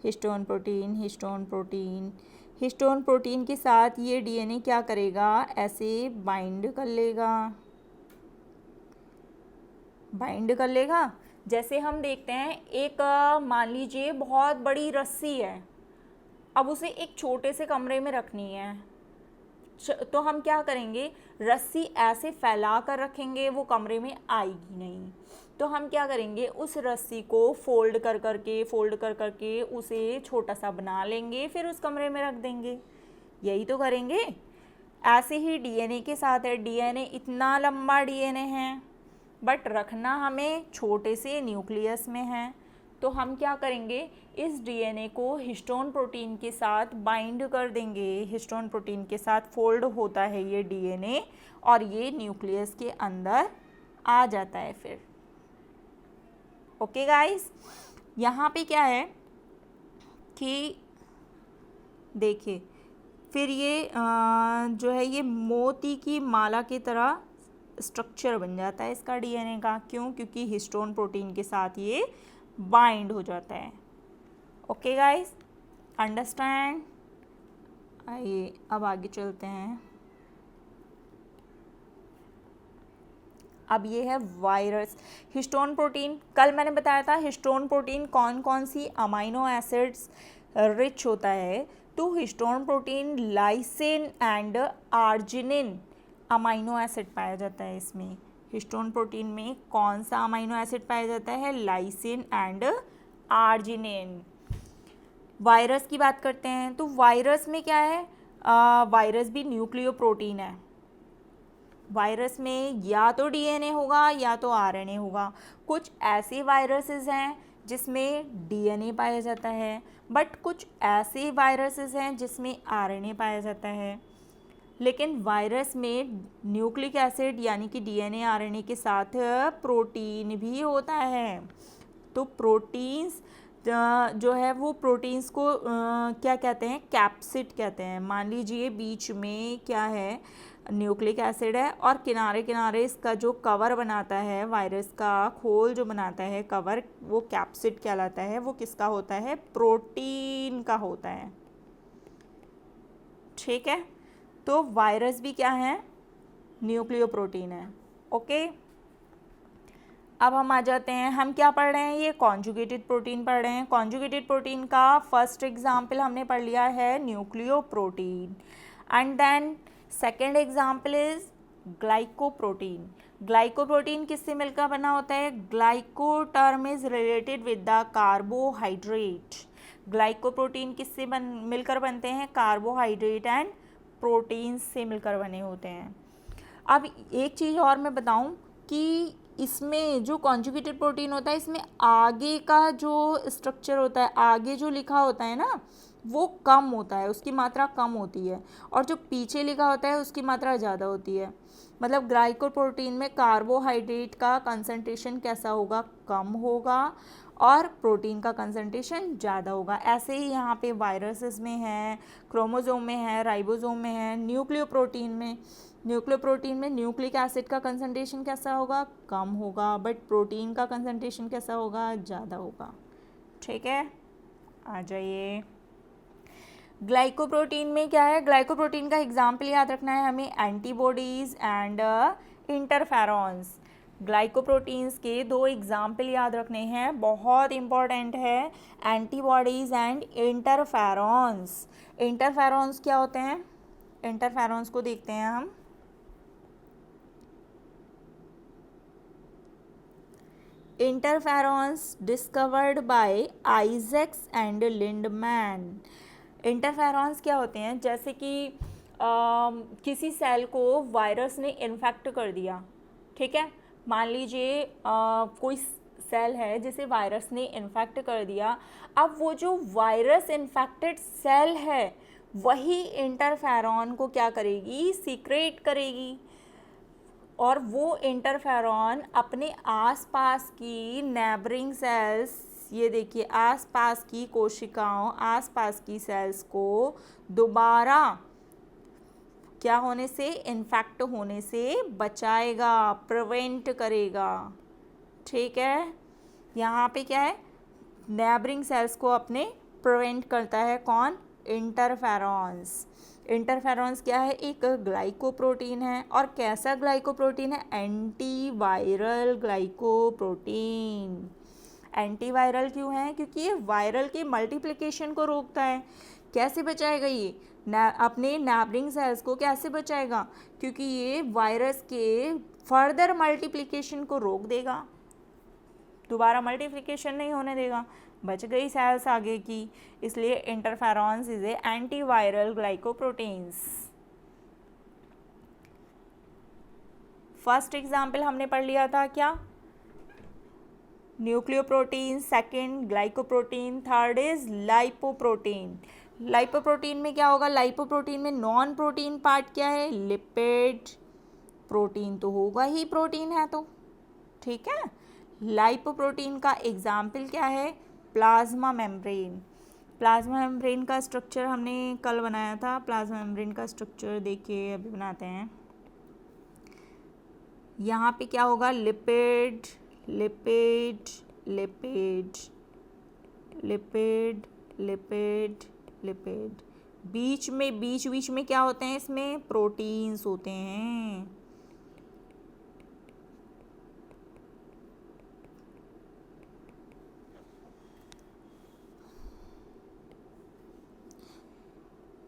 histone protein, histone protein. Histone protein के साथ ये डीएनए क्या करेगा? ऐसे बाइंड कर लेगा, बाइंड कर लेगा। जैसे हम देखते हैं, एक मान लीजिए बहुत बड़ी रस्सी है, अब उसे एक छोटे से कमरे में रखनी है, तो हम क्या करेंगे? रस्सी ऐसे फैला कर रखेंगे, वो कमरे में आएगी नहीं। तो हम क्या करेंगे? उस रस्सी को फोल्ड कर करके उसे छोटा सा बना लेंगे, फिर उस कमरे में रख देंगे। यही तो करेंगे। ऐसे ही डीएनए के साथ है। डीएनए इतना लंबा डीएनए है, बट रखना हमें छोटे से न्यूक्लियस में है। तो हम क्या करेंगे? इस डीएनए को हिस्टोन प्रोटीन के साथ बाइंड कर देंगे। हिस्टोन प्रोटीन के साथ फोल्ड होता है ये डीएनए और ये न्यूक्लियस के अंदर आ जाता है फिर। ओके गाइस, यहाँ पे क्या है कि देखिए, फिर ये जो है ये मोती की माला की तरह स्ट्रक्चर बन जाता है इसका डीएनए का। क्यों? क्योंकि हिस्टोन प्रोटीन के साथ ये बाइंड हो जाता है। Okay guys, understand? आइए अब आगे चलते हैं। अब ये है वायरस। हिस्टोन प्रोटीन, कल मैंने बताया था हिस्टोन प्रोटीन कौन कौन सी अमाइनो एसिड्स रिच होता है। तो histone protein lysine and arginine amino acid पाया जाता है इसमें। हिस्टोन प्रोटीन में कौन सा अमाइनो एसिड पाया जाता है? Lysine and arginine. वायरस की बात करते हैं, तो वायरस में क्या है? वायरस भी न्यूक्लियोप्रोटीन है। वायरस में या तो डीएनए होगा या तो आरएनए होगा। कुछ ऐसे वायरसेस हैं जिसमें डीएनए पाया जाता है, बट कुछ ऐसे वायरसेस हैं जिसमें आरएनए पाया जाता है। लेकिन वायरस में न्यूक्लिक एसिड यानी कि डीएनए आरएनए के साथ प्रोटीन भी होता है। तो प्रोटीन्स जो है वो प्रोटीन्स को क्या कहते हैं? कैप्सिड कहते हैं। मान लीजिए बीच में क्या है? न्यूक्लिक एसिड है और किनारे किनारे इसका जो कवर बनाता है, वायरस का खोल जो बनाता है कवर, वो कैप्सिड कहलाता है। वो किसका होता है? प्रोटीन का होता है। ठीक है। तो वायरस भी क्या है? न्यूक्लियोप्रोटीन है। ओके, अब हम आ जाते हैं, हम क्या पढ़ रहे हैं? ये कॉन्जुगेटेड प्रोटीन पढ़ रहे हैं। कॉन्जुगेटेड प्रोटीन का फर्स्ट एग्जाम्पल हमने पढ़ लिया है nucleoprotein, and then second example is glycoprotein. Glycoprotein किससे मिलकर बना होता है? Glyco term is related with the carbohydrate. Glycoprotein किससे मिलकर बनते हैं? कार्बोहाइड्रेट एंड प्रोटीन से मिलकर बने होते हैं। अब एक चीज़ और मैं बताऊं कि इसमें जो कॉन्जुगेटेड प्रोटीन होता है, इसमें आगे का जो स्ट्रक्चर होता है, आगे जो लिखा होता है ना, वो कम होता है, उसकी मात्रा कम होती है, और जो पीछे लिखा होता है उसकी मात्रा ज़्यादा होती है। मतलब ग्लाइकोप्रोटीन में कार्बोहाइड्रेट का कंसंट्रेशन कैसा होगा, कम होगा, और प्रोटीन का कंसंट्रेशन ज़्यादा होगा। ऐसे ही यहाँ पे वायरसेस में है, क्रोमोसोम में है, राइबोसोम में है, न्यूक्लियोप्रोटीन में न्यूक्लिक एसिड का कंसंट्रेशन कैसा होगा, कम होगा, बट प्रोटीन का कंसंट्रेशन कैसा होगा, ज़्यादा होगा। ठीक है, आ जाइए। ग्लाइकोप्रोटीन में क्या है, ग्लाइकोप्रोटीन का एग्जाम्पल याद रखना है हमें, एंटीबॉडीज़ एंड इंटरफेरॉन्स। ग्लाइकोप्रोटीन्स के दो एग्जाम्पल याद रखने हैं, बहुत इंपॉर्टेंट है, एंटीबॉडीज़ एंड इंटरफेरॉन्स। इंटरफेरॉन्स क्या होते हैं, इंटरफेरॉन्स को देखते हैं हम। Interferons discovered by Isaac's and Lindeman. Interferons क्या होते हैं, जैसे कि किसी सेल को वायरस ने इन्फेक्ट कर दिया, ठीक है, मान लीजिए कोई सेल है जिसे वायरस ने इन्फेक्ट कर दिया। अब वो जो वायरस इन्फेक्टेड सेल है वही इंटरफेरॉन को क्या करेगी, सीक्रेट करेगी, और वो इंटरफेरॉन अपने आसपास की नेबरिंग सेल्स, ये देखिए आसपास की कोशिकाओं, आसपास की सेल्स को दोबारा क्या होने से, इन्फेक्ट होने से बचाएगा, प्रिवेंट करेगा। ठीक है, यहाँ पे क्या है, नेबरिंग सेल्स को अपने प्रिवेंट करता है कौन, इंटरफेरॉन्स। इंटरफेरॉन्स क्या है, एक ग्लाइकोप्रोटीन है, और कैसा ग्लाइकोप्रोटीन है, एंटीवायरल ग्लाइकोप्रोटीन। एंटीवायरल क्यों है, क्योंकि ये वायरल के मल्टीप्लिकेशन को रोकता है। कैसे बचाएगा ये, अपने नेबरिंग सेल्स को कैसे बचाएगा, क्योंकि ये वायरस के फर्दर मल्टीप्लिकेशन को रोक देगा, दोबारा मल्टीप्लिकेशन नहीं होने देगा, बच गई सेल्स आगे की। इसलिए interferons is a antiviral glycoproteins. First example हमने पढ़ लिया था क्या, nucleoprotein, second glycoprotein, third is lipoprotein. Lipoprotein में क्या होगा, लाइपोप्रोटीन में नॉन प्रोटीन पार्ट क्या है, लिपिड। प्रोटीन तो होगा ही, प्रोटीन है तो, ठीक है। लाइपोप्रोटीन का एग्जाम्पल क्या है, प्लाज्मा मेम्ब्रेन। प्लाज्मा मेम्ब्रेन का स्ट्रक्चर हमने कल बनाया था, प्लाज्मा मेम्ब्रेन का स्ट्रक्चर देखिए अभी बनाते हैं। यहाँ पे क्या होगा, lipid lipid lipid lipid lipid lipid, बीच में क्या होते हैं, इसमें प्रोटीन्स होते हैं।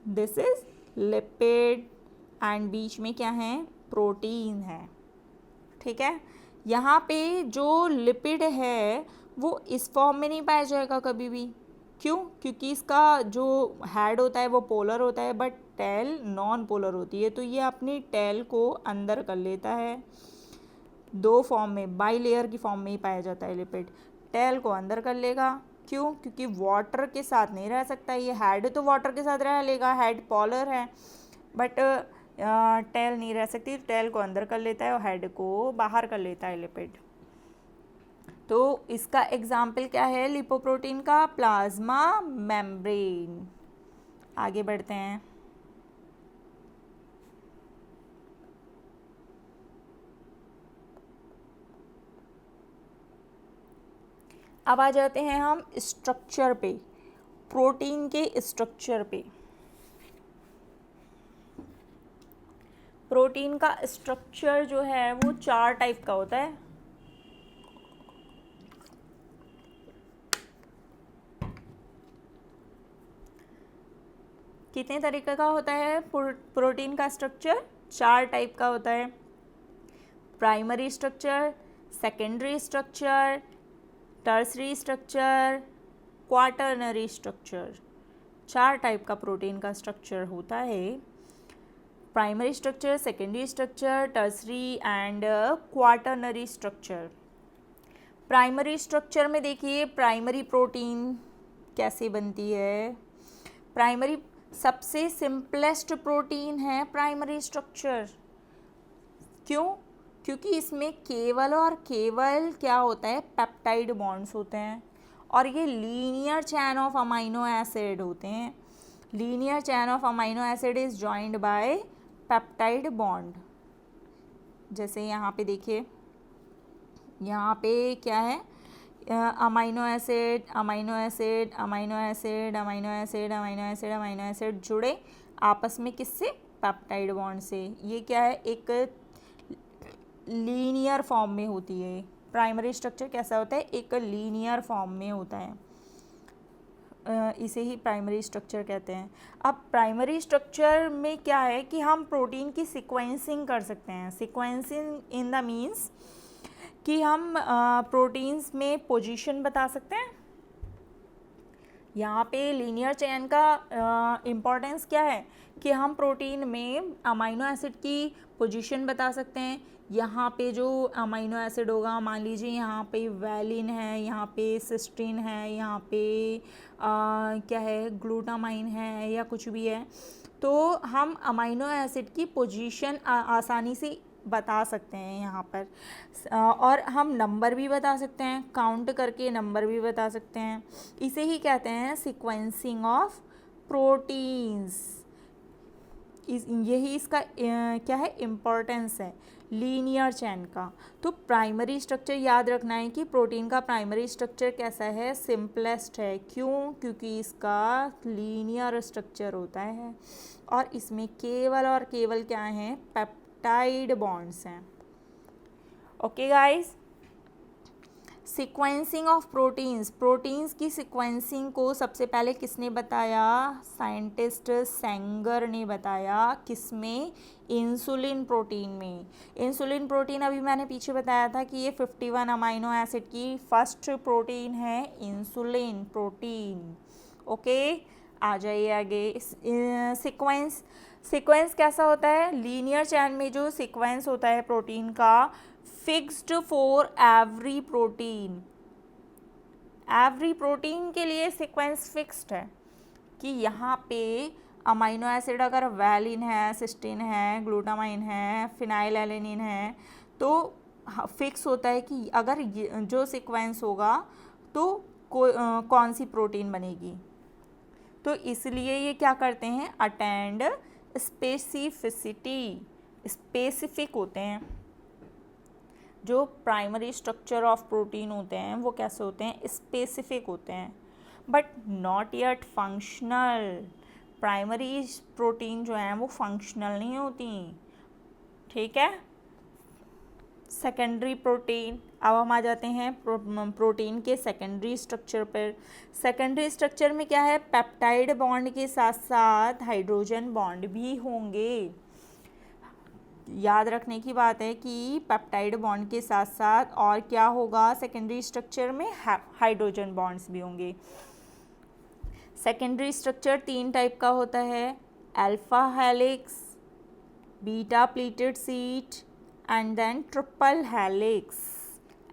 दिस इज लिपिड एंड बीच में क्या है, प्रोटीन है। ठीक है, यहाँ पे जो लिपिड है वो इस फॉर्म में नहीं पाया जाएगा कभी भी, क्यों, क्योंकि इसका जो हेड होता है वो पोलर होता है, बट टेल नॉन पोलर होती है, तो ये अपनी टेल को अंदर कर लेता है। दो फॉर्म में, बाई लेयर की फॉर्म में ही पाया जाता है लिपिड। टेल को अंदर कर लेगा, क्यों, क्योंकि वाटर के साथ नहीं रह सकता, ये हेड तो वाटर के साथ रह लेगा, हेड पोलर है, बट टेल नहीं रह सकती, टेल को अंदर कर लेता है और हेड को बाहर कर लेता है लिपिड। तो इसका एग्जाम्पल क्या है, लिपोप्रोटीन का, प्लाज्मा मेम्ब्रेन। आगे बढ़ते हैं। अब आ जाते हैं हम स्ट्रक्चर पे, प्रोटीन के स्ट्रक्चर पे। प्रोटीन का स्ट्रक्चर जो है वो 4 टाइप का होता है। कितने तरीके का होता है प्रोटीन का स्ट्रक्चर, 4 टाइप का होता है। Primary structure, secondary structure, tertiary structure, quaternary structure, 4 type का प्रोटीन का स्ट्रक्चर होता है। Primary structure, secondary structure, tertiary and quaternary structure. Primary structure में देखिए प्राइमरी प्रोटीन कैसे बनती है। प्राइमरी सबसे सिंपलेस्ट प्रोटीन है प्राइमरी स्ट्रक्चर। क्यों? क्योंकि इसमें केवल और केवल क्या होता है, पेप्टाइड बॉन्ड्स होते हैं और ये linear chain of amino acid होते हैं। Linear chain of amino acid is joined by peptide bond. जैसे यहाँ पे देखिए, यहाँ पे क्या है, amino acid amino acid amino acid amino acid amino acid amino acid जुड़े आपस में किससे, पेप्टाइड बॉन्ड से। ये क्या है, एक लीनियर फॉर्म में होती है। प्राइमरी स्ट्रक्चर कैसा होता है, एक लीनियर फॉर्म में होता है, इसे ही प्राइमरी स्ट्रक्चर कहते हैं। अब प्राइमरी स्ट्रक्चर में क्या है कि हम प्रोटीन की सीक्वेंसिंग कर सकते हैं। सीक्वेंसिंग इन द मीन्स कि हम प्रोटीन्स में पोजीशन बता सकते हैं। यहाँ पे लीनियर चेन का इम्पोर्टेंस क्या है कि हम प्रोटीन में अमाइनो एसिड की पोजीशन बता सकते हैं। यहाँ पे जो अमाइनो एसिड होगा, मान लीजिए यहाँ पे वैलिन है, यहाँ पे सिस्टीन है, यहाँ पे क्या है, ग्लूटामाइन है या कुछ भी है, तो हम अमाइनो एसिड की पोजीशन आसानी से बता सकते हैं यहाँ पर। और हम नंबर भी बता सकते हैं, काउंट करके नंबर भी बता सकते हैं। इसे ही कहते हैं सीक्वेंसिंग ऑफ प्रोटीन्स। यही इसका क्या है, इम्पोर्टेंस है लीनियर चेन का। तो प्राइमरी स्ट्रक्चर याद रखना है कि प्रोटीन का प्राइमरी स्ट्रक्चर कैसा है, सिंपलेस्ट है। क्यों? क्योंकि इसका लीनियर स्ट्रक्चर होता है और इसमें केवल और केवल क्या है, पेप्टाइड बॉन्ड्स हैं। Okay guys, sequencing of proteins. Proteins की सीक्वेंसिंग को सबसे पहले किसने बताया, साइंटिस्ट सेंगर ने बताया। किसमें, इंसुलिन प्रोटीन में। इंसुलिन प्रोटीन अभी मैंने पीछे बताया था कि ये 51 अमाइनो एसिड की फर्स्ट प्रोटीन है, इंसुलिन प्रोटीन। ओके, आ जाइए आगे। सीक्वेंस कैसा होता है, लीनियर चैन में जो सीक्वेंस होता है प्रोटीन का, fixed for every protein. Every protein के लिए सीक्वेंस फिक्स्ड है कि यहाँ पे अमाइनो एसिड अगर वैलिन है, सिस्टीन है, ग्लूटामाइन है, फिनाइलएलेनिन है, तो फिक्स होता है कि अगर जो सीक्वेंस होगा तो कौन सी प्रोटीन बनेगी। तो इसलिए ये क्या करते हैं, अटेंड स्पेसिफिसिटी, स्पेसिफिक होते हैं। जो प्राइमरी स्ट्रक्चर ऑफ प्रोटीन होते हैं वो कैसे होते हैं, स्पेसिफिक होते हैं, but not yet functional. Primary protein जो हैं वो फंक्शनल नहीं होती, ठीक है। सेकेंडरी प्रोटीन, अब हम आ जाते हैं प्रोटीन के सेकेंडरी स्ट्रक्चर पर। सेकेंडरी स्ट्रक्चर में क्या है, पेप्टाइड बॉन्ड के साथ साथ हाइड्रोजन बॉन्ड भी होंगे। याद रखने की बात है कि पेप्टाइड बॉन्ड के साथ साथ और क्या होगा, सेकेंडरी स्ट्रक्चर में हाइड्रोजन बॉन्ड्स भी होंगे। सेकेंडरी स्ट्रक्चर 3 टाइप का होता है, alpha helix, beta pleated sheet and then triple helix.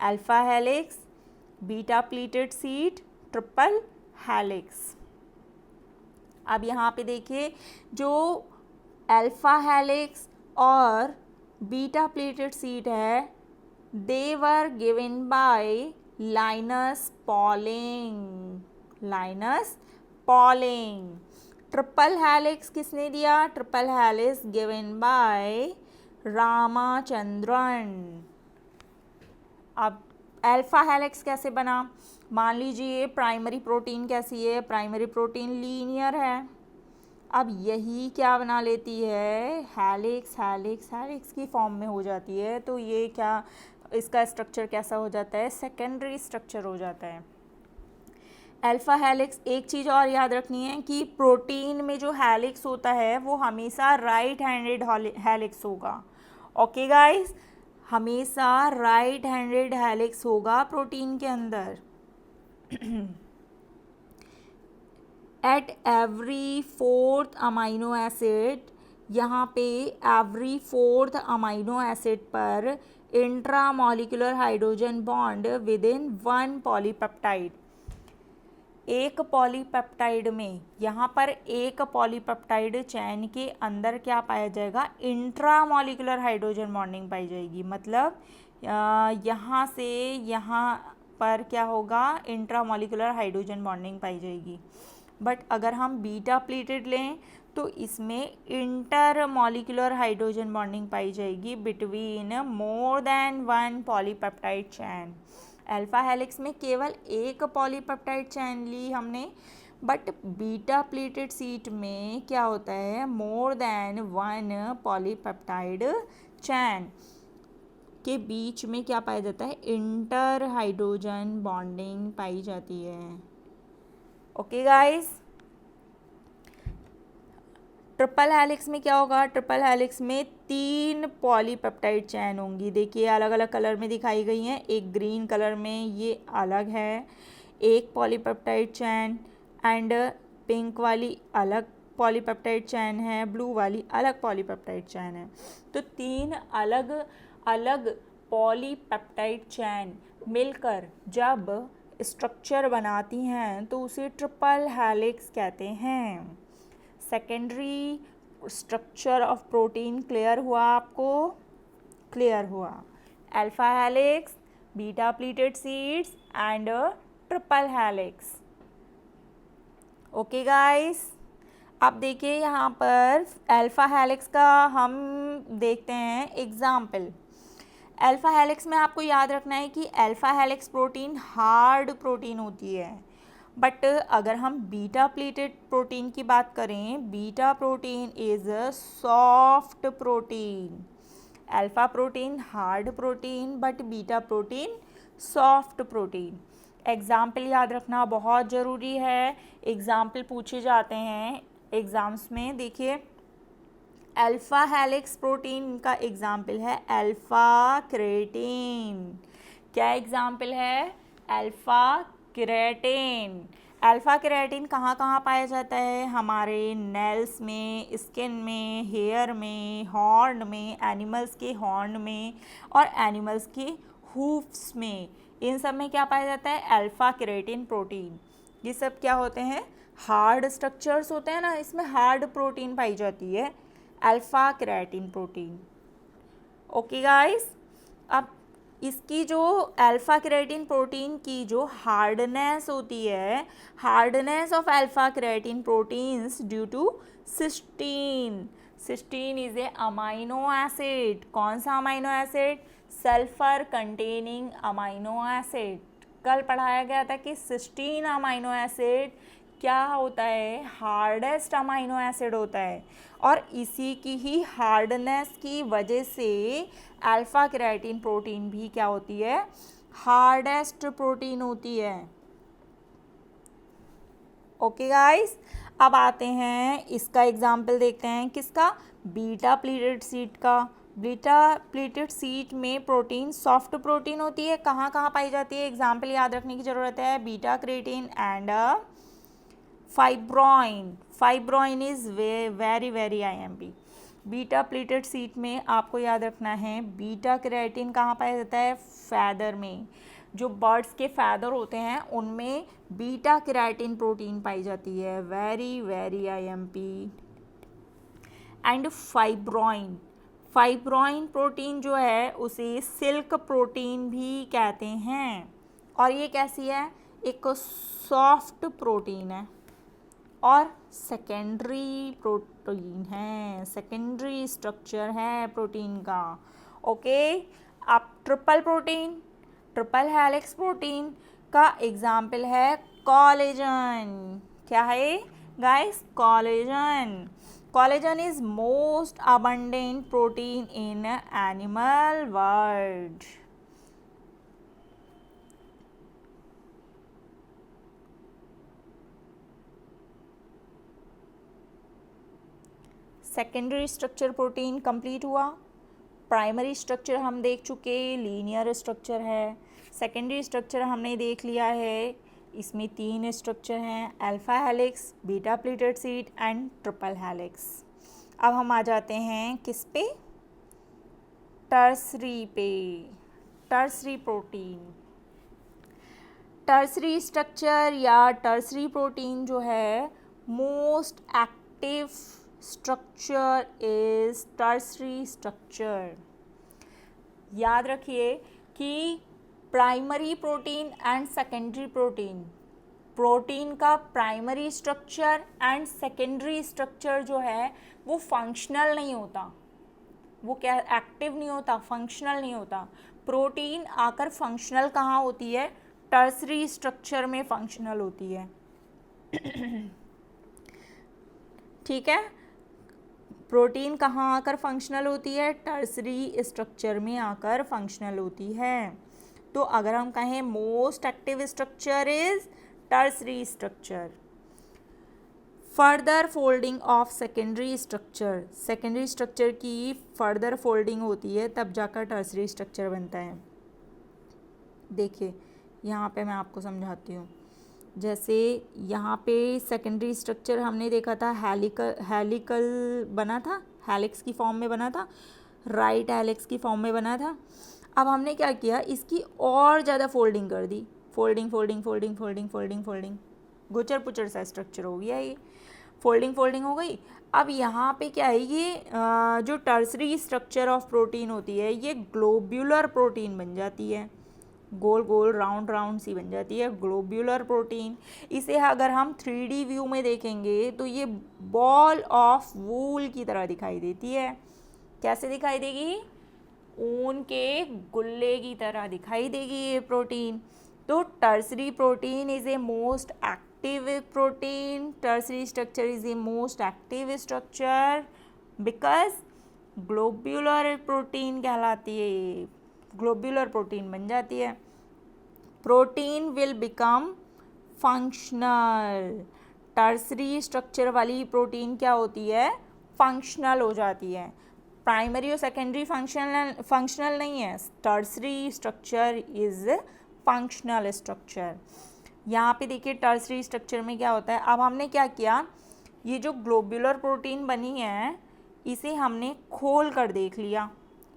Alpha helix, beta pleated sheet, triple helix. अब यहाँ पे देखिए, जो अल्फा हेलिक्स और बीटा प्लेटेड शीट है, they were given by Linus Pauling. Linus Pauling. Triple helix किसने दिया, triple helix given by Ramachandran. अब अल्फा हेलिक्स कैसे बना, मान लीजिए प्राइमरी प्रोटीन कैसी है, प्राइमरी प्रोटीन लीनियर है। अब यही क्या बना लेती है, हेलिक्स हेलिक्स हेलिक्स की फॉर्म में हो जाती है। तो ये क्या, इसका स्ट्रक्चर कैसा हो जाता है, सेकेंडरी स्ट्रक्चर हो जाता है। अल्फा हेलिक्स, एक चीज़ और याद रखनी है कि प्रोटीन में जो हेलिक्स होता है वो हमेशा राइट हैंडेड हेलिक्स होगा। ओके गाइस, हमेशा राइट हैंडेड हेलिक्स होगा प्रोटीन के अंदर। At every 4th amino acid यहाँ पे एवरी फोर्थ अमाइनो एसिड पर intramolecular hydrogen bond with in one polypeptide. एक पॉलीपेप्टाइड में, यहाँ पर एक पॉलीपेप्टाइड चैन के अंदर क्या पाया जाएगा, इंट्रामॉलिक्यूलर हाइड्रोजन बॉन्डिंग पाई जाएगी। मतलब यहाँ से यहाँ पर क्या होगा, इंट्रामॉलिक्यूलर हाइड्रोजन बॉन्डिंग पाई जाएगी। बट अगर हम बीटा प्लेटेड लें तो इसमें इंटरमॉलिक्यूलर हाइड्रोजन बॉन्डिंग पाई जाएगी between more than one polypeptide chain. Alpha helix में केवल एक पॉलीपेप्टाइड चैन ली हमने, बट बीटा प्लेटेड सीट में क्या होता है, मोर देन वन पॉलीपेप्टाइड चैन के बीच में क्या पाया जाता है, इंटर हाइड्रोजन बॉन्डिंग पाई जाती है। ओके गाइस, ट्रिपल हेलिक्स में क्या होगा, ट्रिपल हेलिक्स में 3 पॉलीपेप्टाइड चैन होंगी। देखिए अलग अलग कलर में दिखाई गई हैं, एक ग्रीन कलर में ये अलग है एक पॉलीपेप्टाइड चैन, एंड पिंक वाली अलग पॉलीपेप्टाइड चैन है, ब्लू वाली अलग पॉलीपेप्टाइड चैन है। तो 3 अलग अलग पॉलीपेप्टाइड चैन मिलकर जब स्ट्रक्चर बनाती हैं तो उसे ट्रिपल हेलिक्स कहते हैं। Secondary structure of protein clear हुआ आपको, क्लियर हुआ। Alpha helix, beta pleated seeds and triple helix. Okay guys, अब देखिए यहाँ पर अल्फा हेलिक्स का हम देखते हैं एग्जाम्पल। अल्फा हेलिक्स में आपको याद रखना है कि alpha helix protein hard protein होती है, बट अगर हम बीटा प्लेटेड प्रोटीन की बात करें, beta protein is soft protein. Alpha protein hard protein, but beta protein soft protein. Example याद रखना बहुत ज़रूरी है, एग्जाम्पल पूछे जाते हैं एग्ज़ाम्स में। देखिए अल्फा हेलिक्स प्रोटीन का एग्जाम्पल है अल्फा केराटिन। क्या एग्जाम्पल है, अल्फा केराटिन। अल्फा केराटिन कहाँ कहाँ पाया जाता है, हमारे नेल्स में, स्किन में, हेयर में, हॉर्न में, एनिमल्स के हॉर्न में और एनिमल्स के हूफ्स में, इन सब में क्या पाया जाता है, अल्फा केराटिन प्रोटीन। ये सब क्या होते हैं, हार्ड स्ट्रक्चर्स होते हैं ना, इसमें हार्ड प्रोटीन पाई जाती है, alpha keratin protein. Okay guys, अब इसकी जो अल्फा केराटिन प्रोटीन की जो हार्डनेस होती है, hardness of alpha keratin proteins due to cysteine. Cysteine is a amino acid. कौन सा amino acid, sulphur containing amino acid. कल पढ़ाया गया था कि सिस्टीन अमाइनो एसिड क्या होता है, हार्डेस्ट अमाइनो एसिड होता है, और इसी की ही हार्डनेस की वजह से अल्फा केराटिन प्रोटीन भी क्या होती है, हार्डेस्ट प्रोटीन होती है। ओके गाइस, अब आते हैं इसका एग्जाम्पल देखते हैं, किसका, बीटा प्लीटेड सीड का। बीटा प्लीटेड सीड में प्रोटीन सॉफ्ट प्रोटीन होती है, कहाँ कहाँ पाई जाती है, एग्जाम्पल याद रखने की ज़रूरत है, beta carotene and fibroin. Fibroin is very very IMP। Beta pleated seat में आपको याद रखना है, बीटा कैरोटीन कहाँ पाया जाता है, फैदर में। जो बर्ड्स के फैदर होते हैं उनमें बीटा कैरोटीन प्रोटीन पाई जाती है, very very IMP। And fibroin, fibroin protein जो है उसे सिल्क प्रोटीन भी कहते हैं, और ये कैसी है, एक सॉफ्ट प्रोटीन है और सेकेंडरी प्रोटीन है, सेकेंडरी स्ट्रक्चर है प्रोटीन का। ओके, अब triple protein, triple helix protein का एग्जाम्पल है कोलेजन। क्या है guys, collagen. Collagen is most abundant protein in animal world. Secondary structure protein complete हुआ। प्राइमरी स्ट्रक्चर हम देख चुके, लीनियर स्ट्रक्चर है। सेकेंडरी स्ट्रक्चर हमने देख लिया है, इसमें 3 स्ट्रक्चर हैं, alpha helix, beta pleated seat and triple helix. अब हम आ जाते हैं किस पे, टर्सरी पे, टर्सरी प्रोटीन। टर्सरी स्ट्रक्चर या टर्सरी प्रोटीन जो है, most active structure is tertiary structure. याद रखिए कि primary protein and secondary protein, protein का primary structure and secondary structure जो है वो फंक्शनल नहीं होता, वो क्या एक्टिव नहीं होता, फंक्शनल नहीं होता। प्रोटीन आकर फंक्शनल कहाँ होती है, टर्सरी स्ट्रक्चर में फंक्शनल होती है। ठीक है, प्रोटीन कहाँ आकर फंक्शनल होती है, टर्सरी स्ट्रक्चर में आकर फंक्शनल होती है। तो अगर हम कहें most active structure is tertiary structure. Further folding of secondary structure, secondary structure की फर्दर फोल्डिंग होती है तब जाकर टर्सरी स्ट्रक्चर बनता है। देखिए यहाँ पे मैं आपको समझाती हूँ। जैसे यहाँ पे सेकेंडरी स्ट्रक्चर हमने देखा था, हेलिकल बना था, हेलिक्स की फॉर्म में बना था, राइट हेलिक्स की फॉर्म में बना था। अब हमने क्या किया, इसकी और ज़्यादा फोल्डिंग कर दी, folding folding folding folding folding folding, गुचर पुचर सा स्ट्रक्चर हो गया ये, फोल्डिंग फोल्डिंग हो गई। अब यहाँ पे क्या है, ये जो टर्सरी स्ट्रक्चर ऑफ प्रोटीन होती है ये ग्लोब्यूलर प्रोटीन बन जाती है, गोल गोल राउंड राउंड सी बन जाती है ग्लोब्यूलर प्रोटीन। इसे अगर हम 3D व्यू में देखेंगे तो ये बॉल ऑफ वूल की तरह दिखाई देती है। कैसे दिखाई देगी, ऊन के गुल्ले की तरह दिखाई देगी ये प्रोटीन। तो tertiary protein is a most active protein, tertiary structure is a most active structure because globular protein कहलाती है, ये ग्लोब्यूलर प्रोटीन बन जाती है। Protein will become functional, tertiary structure वाली प्रोटीन क्या होती है, फंक्शनल हो जाती है। प्राइमरी और सेकेंडरी फंक्शनल नहीं है, tertiary structure is functional structure. यहाँ पे देखिए टर्सरी स्ट्रक्चर में क्या होता है। अब हमने क्या किया, ये जो ग्लोब्यूलर प्रोटीन बनी है इसे हमने खोल कर देख लिया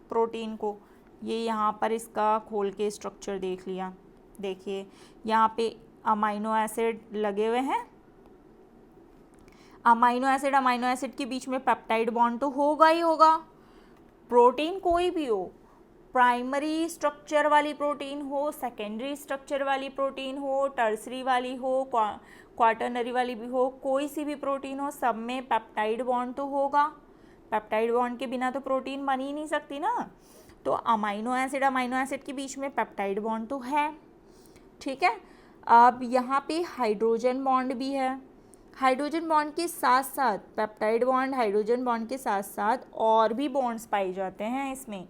प्रोटीन को, ये यहाँ पर इसका खोल के स्ट्रक्चर देख लिया। देखिए यहाँ पे अमाइनो एसिड लगे हुए हैं, अमाइनो एसिड के बीच में पेप्टाइड बॉन्ड तो होगा ही होगा। प्रोटीन कोई भी हो, प्राइमरी स्ट्रक्चर वाली प्रोटीन हो, सेकेंडरी स्ट्रक्चर वाली प्रोटीन हो, टर्सरी वाली हो, क्वाटरनरी वाली भी हो, कोई सी भी प्रोटीन हो, सब में पेप्टाइड बॉन्ड तो होगा। पेप्टाइड बॉन्ड के बिना तो प्रोटीन बन ही नहीं सकती ना। तो अमाइनो एसिड के बीच में पेप्टाइड बॉन्ड तो है, ठीक है। अब यहाँ पे हाइड्रोजन बॉन्ड भी है, हाइड्रोजन बॉन्ड के साथ साथ पेप्टाइड बॉन्ड, हाइड्रोजन बॉन्ड के साथ साथ और भी बॉन्ड्स पाए जाते हैं इसमें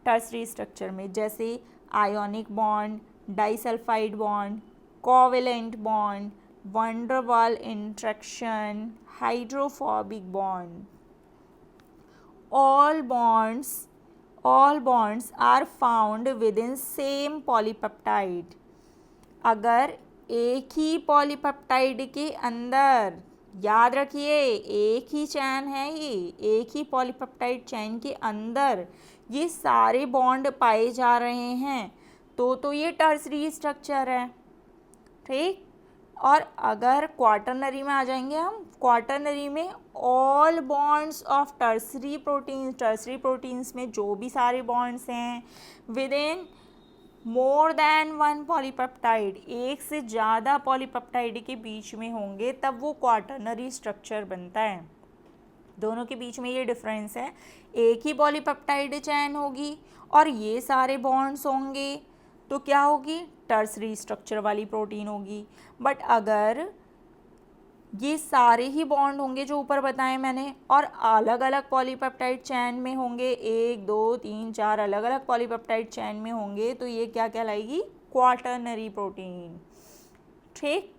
टर्सरी स्ट्रक्चर में, जैसे ionic bond, disulphide bond, covalent bond, van der Waals interaction, hydrophobic bond. all bonds are found within same polypeptide। अगर एक ही पॉलीपेप्टाइड के अंदर, याद रखिए एक ही चैन है, ये एक ही पॉलीपेप्टाइड चैन के अंदर ये सारे बॉन्ड पाए जा रहे हैं तो ये टर्सरी स्ट्रक्चर है, ठीक। और अगर क्वाटरनरी में आ जाएंगे हम, क्वाटरनरी में all bonds of tertiary proteins में जो भी सारे बॉन्ड्स हैं with in more than one polypeptide, एक से ज़्यादा पॉलीपेप्टाइड के बीच में होंगे तब वो क्वाटरनरी स्ट्रक्चर बनता है। दोनों के बीच में ये डिफरेंस है, एक ही पॉलीपेप्टाइड चैन होगी और ये सारे बॉन्ड्स होंगे तो क्या होगी, टर्सरी स्ट्रक्चर वाली प्रोटीन होगी। बट अगर ये सारे ही बॉन्ड होंगे जो ऊपर बताए मैंने और अलग अलग पॉलीपेप्टाइड चैन में होंगे, 1 2 3 4 अलग अलग पॉलीपेप्टाइड चैन में होंगे तो ये क्या कहलाएगी, क्वाटरनरी प्रोटीन, ठीक,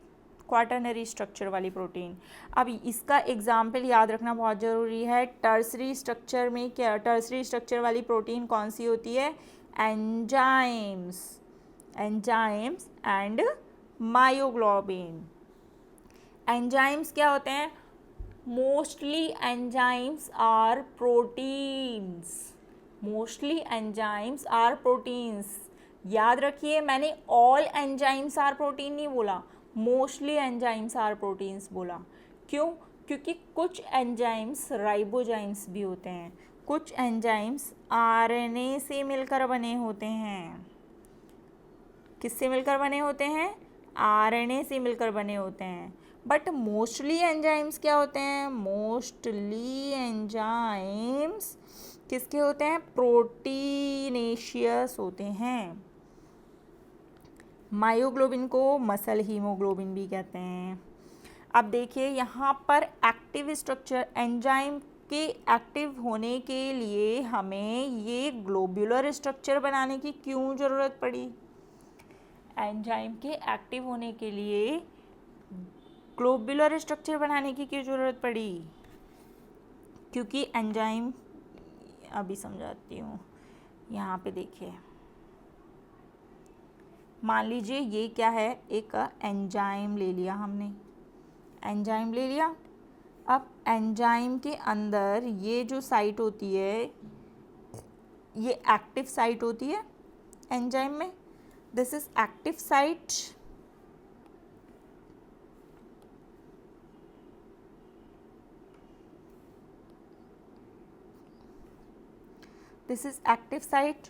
क्वाटरनरी स्ट्रक्चर वाली प्रोटीन। अब इसका एग्जाम्पल याद रखना बहुत ज़रूरी है। टर्सरी स्ट्रक्चर में क्या, टर्सरी स्ट्रक्चर वाली प्रोटीन कौन सी होती है, एंजाइम्स एंड मायोग्लोबिन। एंजाइम्स क्या होते हैं, mostly enzymes are proteins, mostly enzymes are proteins. याद रखिए, मैंने ऑल एंजाइम्स आर प्रोटीन नहीं बोला, मोस्टली एंजाइम्स आर प्रोटीन्स बोला। क्यों? क्योंकि कुछ एंजाइम्स राइबोजाइम्स भी होते हैं, कुछ एंजाइम्स आरएनए से मिलकर बने होते हैं। किससे मिलकर बने होते हैं? आरएनए से मिलकर बने होते हैं। बट मोस्टली एंजाइम्स क्या होते हैं? मोस्टली एंजाइम्स किसके होते हैं? प्रोटीनेशियस होते हैं। मायोग्लोबिन को मसल हीमोग्लोबिन भी कहते हैं। अब देखिए यहाँ पर एक्टिव स्ट्रक्चर, एंजाइम के एक्टिव होने के लिए हमें ये ग्लोब्यूलर स्ट्रक्चर बनाने की क्यों ज़रूरत पड़ी? एंजाइम के एक्टिव होने के लिए ग्लोब्यूलर स्ट्रक्चर बनाने की क्यों ज़रूरत पड़ी? क्योंकि एंजाइम, अभी समझाती हूँ, यहाँ पे देखिए, मान लीजिए ये क्या है, एक एंजाइम ले लिया हमने, एंजाइम ले लिया। अब एंजाइम के अंदर ये जो साइट होती है, ये एक्टिव साइट होती है एंजाइम में, this is active site. This is active site.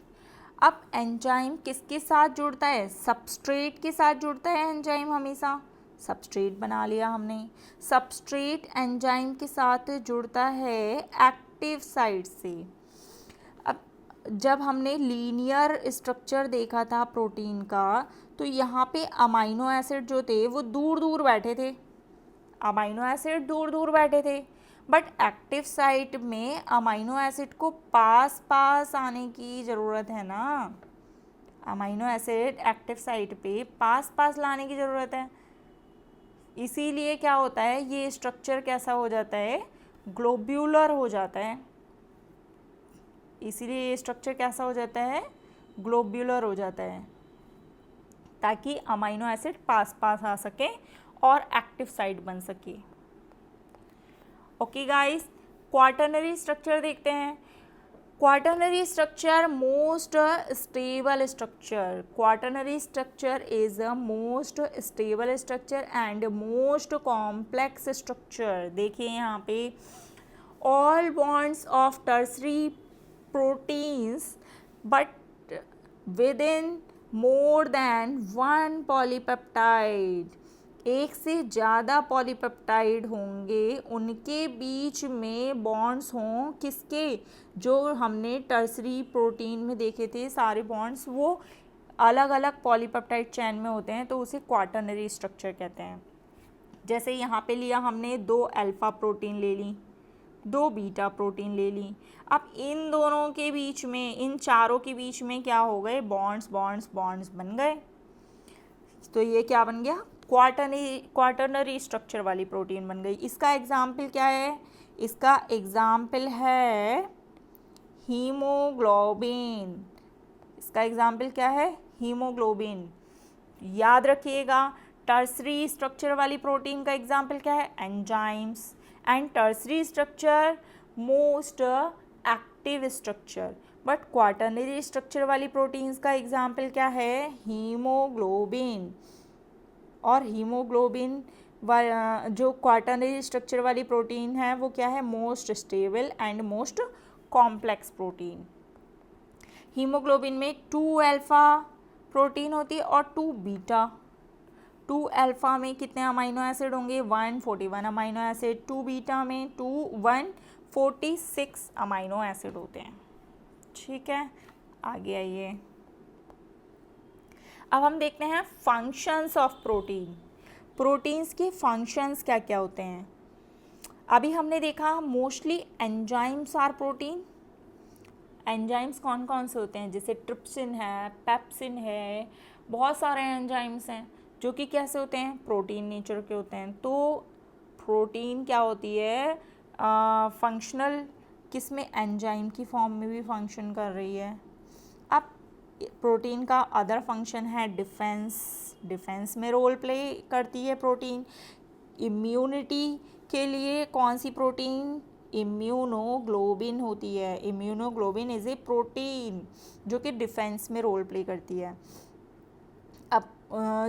अब एंजाइम किसके साथ जुड़ता है? सबस्ट्रेट के साथ जुड़ता है एंजाइम हमेशा। सबस्ट्रेट बना लिया हमने, सबस्ट्रेट एंजाइम के साथ जुड़ता है एक्टिव साइट से। अब जब हमने लीनियर स्ट्रक्चर देखा था प्रोटीन का, तो यहाँ पे अमाइनो एसिड जो थे वो दूर दूर बैठे थे, अमाइनो एसिड दूर दूर बैठे थे। बट एक्टिव साइट में अमाइनो एसिड को पास पास आने की ज़रूरत है ना, अमाइनो एसिड एक्टिव साइट पे पास पास लाने की ज़रूरत है। इसीलिए क्या होता है, ये स्ट्रक्चर कैसा हो जाता है? ग्लोब्यूलर हो जाता है। इसीलिए ये स्ट्रक्चर कैसा हो जाता है? ग्लोब्यूलर हो जाता है, ताकि अमाइनो एसिड पास पास आ सके और एक्टिव साइट बन सके। ओके गाइस, क्वाटरनरी स्ट्रक्चर देखते हैं। Quaternary structure most stable structure, quaternary structure is the most stable structure and most complex structure. देखिए यहाँ पे, all bonds of tertiary proteins but with in more than one polypeptide, एक से ज़्यादा polypeptide होंगे, उनके बीच में बॉन्ड्स हों, किसके? जो हमने टर्सरी प्रोटीन में देखे थे सारे बॉन्ड्स, वो अलग अलग पॉलीपेप्टाइड चेन में होते हैं, तो उसे क्वाटरनरी स्ट्रक्चर कहते हैं। जैसे यहाँ पे लिया हमने, 2 अल्फ़ा प्रोटीन ले ली, 2 बीटा प्रोटीन ले ली। अब इन दोनों के बीच में, इन चारों के बीच में क्या हो गए? बॉन्ड्स बॉन्ड्स बॉन्ड्स बन गए। तो ये क्या बन गया? क्वाटरनरी स्ट्रक्चर वाली प्रोटीन बन गई। इसका एग्जाम्पल क्या है? इसका एग्जाम्पल है हीमोग्लोबिन। इसका एग्जाम्पल क्या है? हीमोग्लोबिन। याद रखिएगा, टर्सरी स्ट्रक्चर वाली प्रोटीन का एग्जाम्पल क्या है? Enzymes. And tertiary structure most active structure. But quaternary structure वाली प्रोटीन्स का एग्जाम्पल क्या है? हीमोग्लोबिन। और हीमोग्लोबिन जो क्वाटरनरी स्ट्रक्चर वाली प्रोटीन है, वो क्या है? Most stable and most complex protein. Haemoglobin में 2 अल्फ़ा प्रोटीन होती है और 2 बीटा। 2 अल्फ़ा में कितने अमाइनो एसिड होंगे? 141 अमाइनो एसिड। 2 बीटा में 146 अमाइनो एसिड होते हैं। ठीक है, आगे आइए। अब हम देखते हैं फंक्शंस ऑफ प्रोटीन। प्रोटीन्स के फंक्शंस क्या क्या होते हैं? अभी हमने देखा mostly enzymes are protein. Enzymes कौन कौन से होते हैं? जैसे ट्रिप्सिन है, पेप्सिन है, बहुत सारे एंजाइम्स हैं जो कि कैसे होते हैं? प्रोटीन नेचर के होते हैं। तो प्रोटीन क्या होती है? फंक्शनल, किसमें? एंजाइम की फॉर्म में भी फंक्शन कर रही है। अब प्रोटीन का अदर फंक्शन है डिफेंस। डिफेंस में रोल प्ले करती है प्रोटीन। इम्यूनिटी के लिए कौन सी प्रोटीन? इम्यूनोग्लोबिन होती है। इम्यूनोग्लोबिन इज़ ए प्रोटीन जो कि डिफेंस में रोल प्ले करती है। अब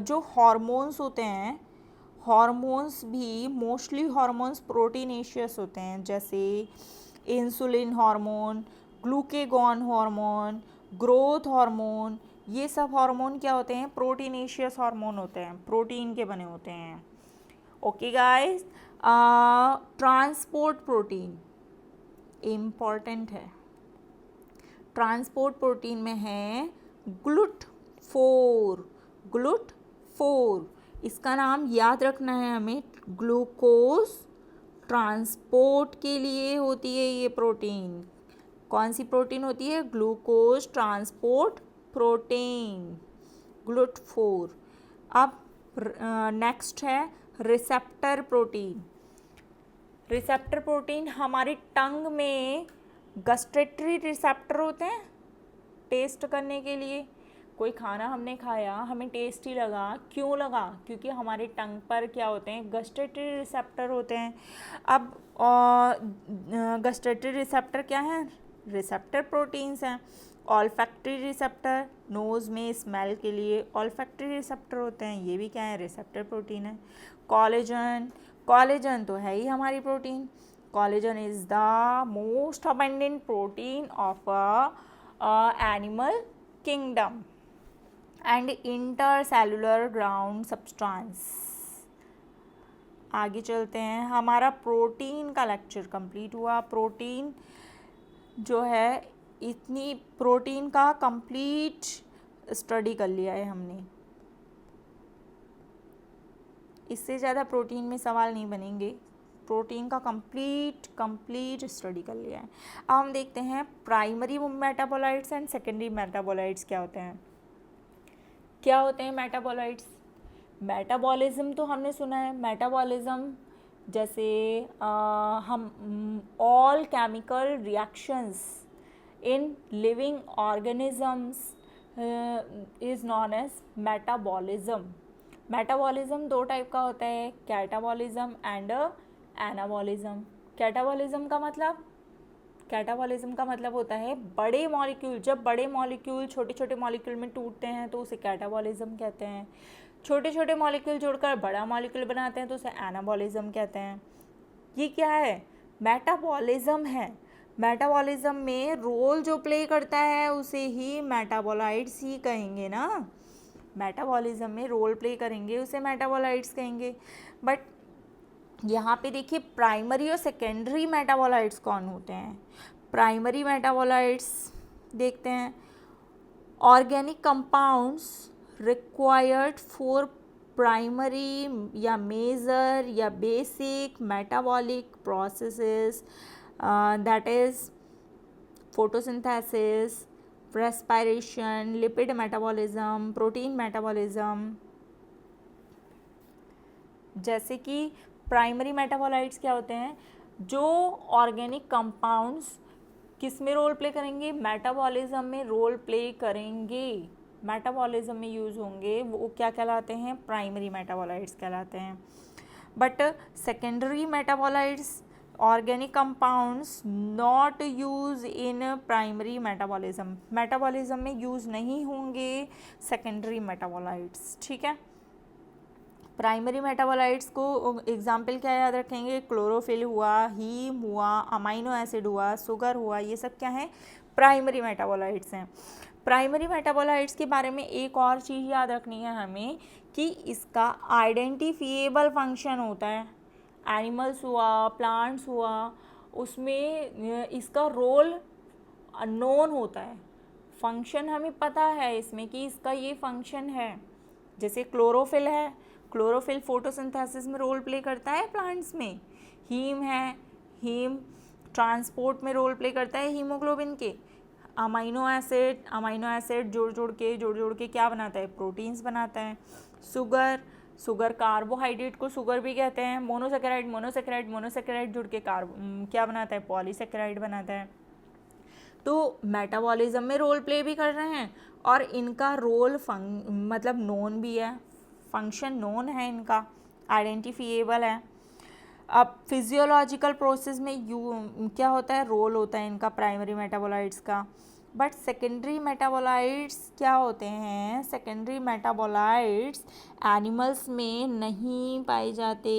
जो हार्मोन्स होते हैं, हार्मोन्स भी मोस्टली हार्मोन्स प्रोटीनेशियस होते हैं, जैसे insulin hormone, glucagon hormone, growth hormone, ये सब हार्मोन क्या होते हैं? प्रोटीनेशियस हार्मोन होते हैं, प्रोटीन के बने होते हैं। Okay guys, transport protein important है। ट्रांसपोर्ट प्रोटीन में है GLUT4। GLUT4 इसका नाम याद रखना है हमें। ग्लूकोज ट्रांसपोर्ट के लिए होती है ये प्रोटीन। कौन सी प्रोटीन होती है? Glucose transport protein, GLUT4। अब नेक्स्ट है रिसेप्टर प्रोटीन। रिसेप्टर प्रोटीन हमारी टंग में गस्टेटरी रिसेप्टर होते हैं टेस्ट करने के लिए। कोई खाना हमने खाया, हमें टेस्टी लगा, क्यों लगा? क्योंकि हमारे टंग पर क्या होते हैं? गस्टेटरी रिसेप्टर होते हैं। अब गस्टेटरी रिसेप्टर क्या है? रिसेप्टर प्रोटीन्स हैं। ऑल्फैक्टरी रिसेप्टर, नोज़ में स्मेल के लिए ऑल्फैक्टरी रिसेप्टर होते हैं, ये भी क्या है? रिसेप्टर प्रोटीन है। कॉलेजन, कॉलेजन तो है ही हमारी protein. Collagen is the most abundant protein of animal kingdom and intercellular ground substance. आगे चलते हैं, हमारा प्रोटीन का लेक्चर कंप्लीट हुआ। प्रोटीन जो है, इतनी प्रोटीन का कंप्लीट स्टडी कर लिया है हमने। इससे ज़्यादा प्रोटीन में सवाल नहीं बनेंगे। प्रोटीन का कंप्लीट स्टडी कर लिया है। अब हम देखते हैं primary metabolites and secondary metabolites क्या होते हैं। क्या होते हैं मेटाबोलाइट्स? मेटाबॉलिज्म तो हमने सुना है। मेटाबॉलिज्म जैसे हम all chemical reactions in living organisms is known as metabolism. Metabolism दो टाइप का होता है, कैटाबॉलिज्म एंड एनाबॉलिज्म। कैटाबॉलिज्म का मतलब होता है बड़े मॉलिक्यूल, जब बड़े मॉलिक्यूल छोटे छोटे मॉलिक्यूल में टूटते हैं तो उसे कैटाबॉलिज्म कहते हैं। छोटे छोटे मॉलिक्यूल जोड़कर बड़ा मॉलिक्यूल बनाते हैं तो उसे एनाबॉलिज्म कहते हैं। ये क्या है? मेटाबॉलिज्म है। मेटाबॉलिज्म में रोल जो प्ले करता है उसे ही मेटाबोलाइट्स ही कहेंगे ना। मेटाबॉलिज्म में रोल प्ले करेंगे उसे मेटाबोलाइट्स कहेंगे। बट यहाँ पे देखिए प्राइमरी और सेकेंडरी मेटाबोलाइट्स कौन होते हैं। प्राइमरी मेटाबोलाइट्स देखते हैं, organic compounds required for primary या मेजर या basic metabolic processes, that is photosynthesis, respiration, lipid metabolism, protein metabolism. जैसे कि प्राइमरी मेटाबोलाइट्स क्या होते हैं? जो ऑर्गेनिक कंपाउंड्स किस में रोल प्ले करेंगे? मेटाबॉलिज्म में रोल प्ले करेंगे, मेटाबॉलिज्म में यूज़ होंगे, वो क्या कहलाते हैं? प्राइमरी मेटाबोलाइट्स कहलाते हैं। But secondary metabolites, organic compounds not use in primary metabolism में यूज़ नहीं होंगे सेकेंडरी मेटाबोलाइट्स। ठीक है, प्राइमरी मेटाबोलाइट्स को एग्जाम्पल क्या याद रखेंगे? क्लोरोफिल हुआ, हीम हुआ, अमाइनो एसिड हुआ, शुगर हुआ, ये सब क्या है? प्राइमरी मेटाबोलाइट्स हैं। प्राइमरी मेटाबोलाइट्स के बारे में एक और चीज़ याद रखनी है हमें कि इसका आइडेंटिफिएबल फंक्शन होता है। एनिमल्स हुआ, प्लांट्स हुआ, उसमें इसका रोल अननोन होता है, फंक्शन हमें पता है इसमें कि इसका ये फंक्शन है। जैसे क्लोरोफिल है, क्लोरोफिल फोटोसिंथेसिस में रोल प्ले करता है प्लांट्स में। हीम है, हीम ट्रांसपोर्ट में रोल प्ले करता है हीमोग्लोबिन के। अमाइनो एसिड जोड़ जोड़ के क्या बनाता है? प्रोटीन्स बनाता है। शुगर कार्बोहाइड्रेट को शुगर भी कहते हैं। मोनोसेकेराइड जुड़ के क्या बनाता है? पॉलीसेकेराइड बनाता है। तो मेटाबॉलिज्म में रोल प्ले भी कर रहे हैं और इनका रोल मतलब नोन भी है, फंक्शन नोन है, इनका आइडेंटिफिएबल है। अब फिजियोलॉजिकल प्रोसेस में क्या होता है, रोल होता है इनका प्राइमरी मेटाबोलाइट्स का, बट सेकेंडरी मेटाबोलाइट्स क्या होते हैं, सेकेंडरी मेटाबोलाइट्स एनिमल्स में नहीं पाए जाते,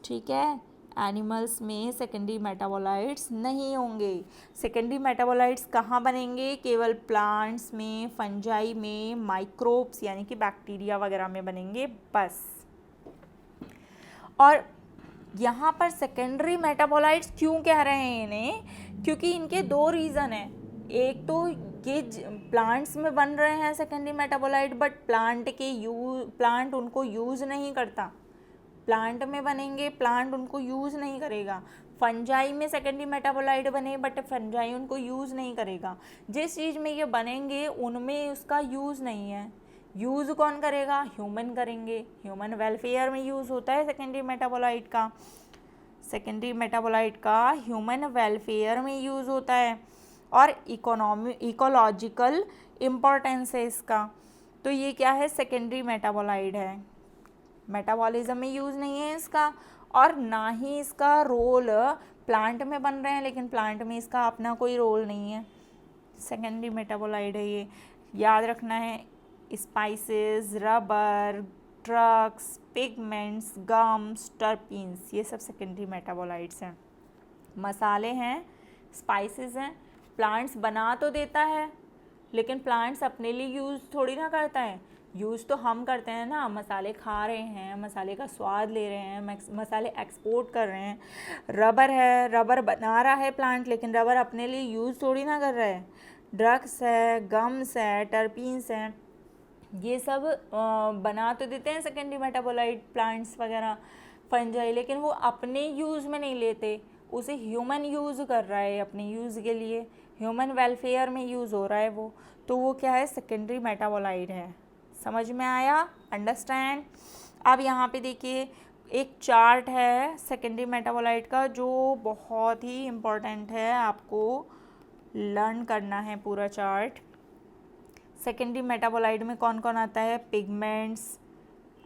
ठीक है। एनिमल्स में सेकेंडरी मेटाबोलाइट्स नहीं होंगे। सेकेंडरी मेटाबोलाइट्स कहाँ बनेंगे, केवल प्लांट्स में, फंजाई में, माइक्रोब्स यानी कि बैक्टीरिया वगैरह में बनेंगे बस। और यहाँ पर सेकेंडरी मेटाबोलाइट्स क्यों कह रहे हैं इन्हें, क्योंकि इनके दो रीज़न हैं। एक तो ये प्लांट्स में बन रहे हैं सेकेंडरी मेटाबोलाइट, बट प्लांट उनको यूज़ नहीं करता, प्लांट में बनेंगे, प्लांट उनको यूज़ नहीं करेगा। फंजाई में सेकेंडरी मेटाबोलाइट बने, बट फंजाई उनको यूज़ नहीं करेगा। जिस चीज़ में ये बनेंगे उनमें उसका यूज़ नहीं है। यूज़ कौन करेगा, ह्यूमन करेंगे। ह्यूमन वेलफेयर में यूज़ होता है सेकेंडरी मेटाबोलाइट का, सेकेंडरी मेटाबोलाइट का ह्यूमन वेलफेयर में यूज़ होता है, और इकोलॉजिकल इम्पोर्टेंस है इसका। तो ये क्या है, सेकेंडरी मेटाबोलाइट है, मेटाबॉलिज्म में यूज़ नहीं है इसका, और ना ही इसका रोल प्लांट में बन रहे हैं, लेकिन प्लांट में इसका अपना कोई रोल नहीं है, सेकेंडरी मेटाबोलाइट है ये, याद रखना है। Spices, rubber, drugs, pigments, gums, terpenes, ये सब सेकेंडरी मेटाबोलाइट्स हैं। मसाले हैं, स्पाइसेस हैं, प्लांट्स बना तो देता है, लेकिन प्लांट्स अपने लिए यूज़ थोड़ी ना करता है, यूज़ तो हम करते हैं ना, मसाले खा रहे हैं, मसाले का स्वाद ले रहे हैं, मसाले एक्सपोर्ट कर रहे हैं। रबर है, रबर बना रहा है प्लांट, लेकिन रबर अपने लिए यूज़ थोड़ी ना कर रहा है। ड्रग्स है, गम्स है, टर्पीन्स हैं, ये सब बना तो देते हैं सेकेंडरी मेटाबोलाइट प्लांट्स वगैरह, फंजाई, लेकिन वो अपने यूज़ में नहीं लेते, उसे ह्यूमन यूज़ कर रहा है अपने यूज़ के लिए, ह्यूमन वेलफेयर में यूज़ हो रहा है वो, तो वो क्या है, सेकेंडरी मेटाबोलाइट है। समझ में आया, अंडरस्टैंड। अब यहाँ पे देखिए एक चार्ट है सेकेंडरी मेटाबोलाइट का, जो बहुत ही इम्पोर्टेंट है, आपको लर्न करना है पूरा चार्ट। सेकेंडरी मेटाबोलाइट में कौन कौन आता है, pigments,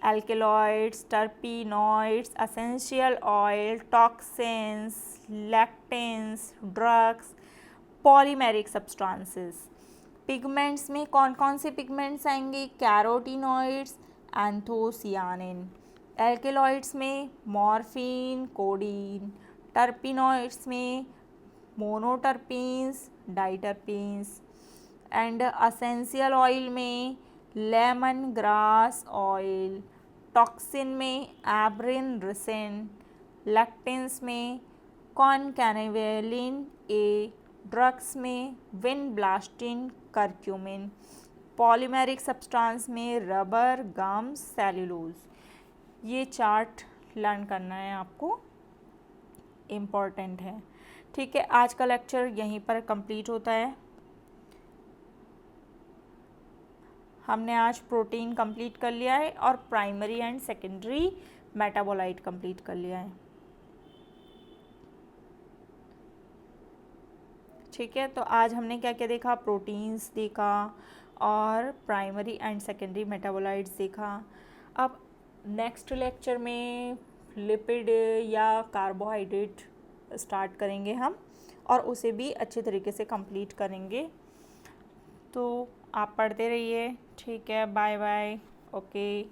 alkaloids, terpenoids, essential oil, toxins, lectins, drugs, polymeric substances. Pigments में कौन कौन से पिगमेंट्स आएंगे, कैरोटीनॉइड्स, एंथोसियानिन। एल्केलॉइड्स में मॉर्फिन, कोडीन। टर्पीनॉइड्स में monoterpenes, diterpenes. And essential oil में लेमन ग्रास ऑयल। टॉक्सिन में एब्रिन रिसिन। लैक्टेंस में कॉनकैनावेलिन ए। ड्रग्स में विनब्लास्टिन, करक्यूमिन। पॉलीमेरिक सब्सटेंस में रबर, गम, सेल्यूलोज। ये चार्ट लर्न करना है आपको, इम्पॉर्टेंट है, ठीक है। आज का लेक्चर यहीं पर कंप्लीट होता है। हमने आज प्रोटीन कंप्लीट कर लिया है और primary and secondary metabolite complete कर लिया है, ठीक है। तो आज हमने क्या क्या देखा, प्रोटीन्स देखा और प्राइमरी एंड सेकेंडरी मेटाबोलाइट्स देखा। अब नेक्स्ट लेक्चर में लिपिड या कार्बोहाइड्रेट स्टार्ट करेंगे हम, और उसे भी अच्छे तरीके से कंप्लीट करेंगे। तो आप पढ़ते रहिए, ठीक है, बाय बाय, ओके।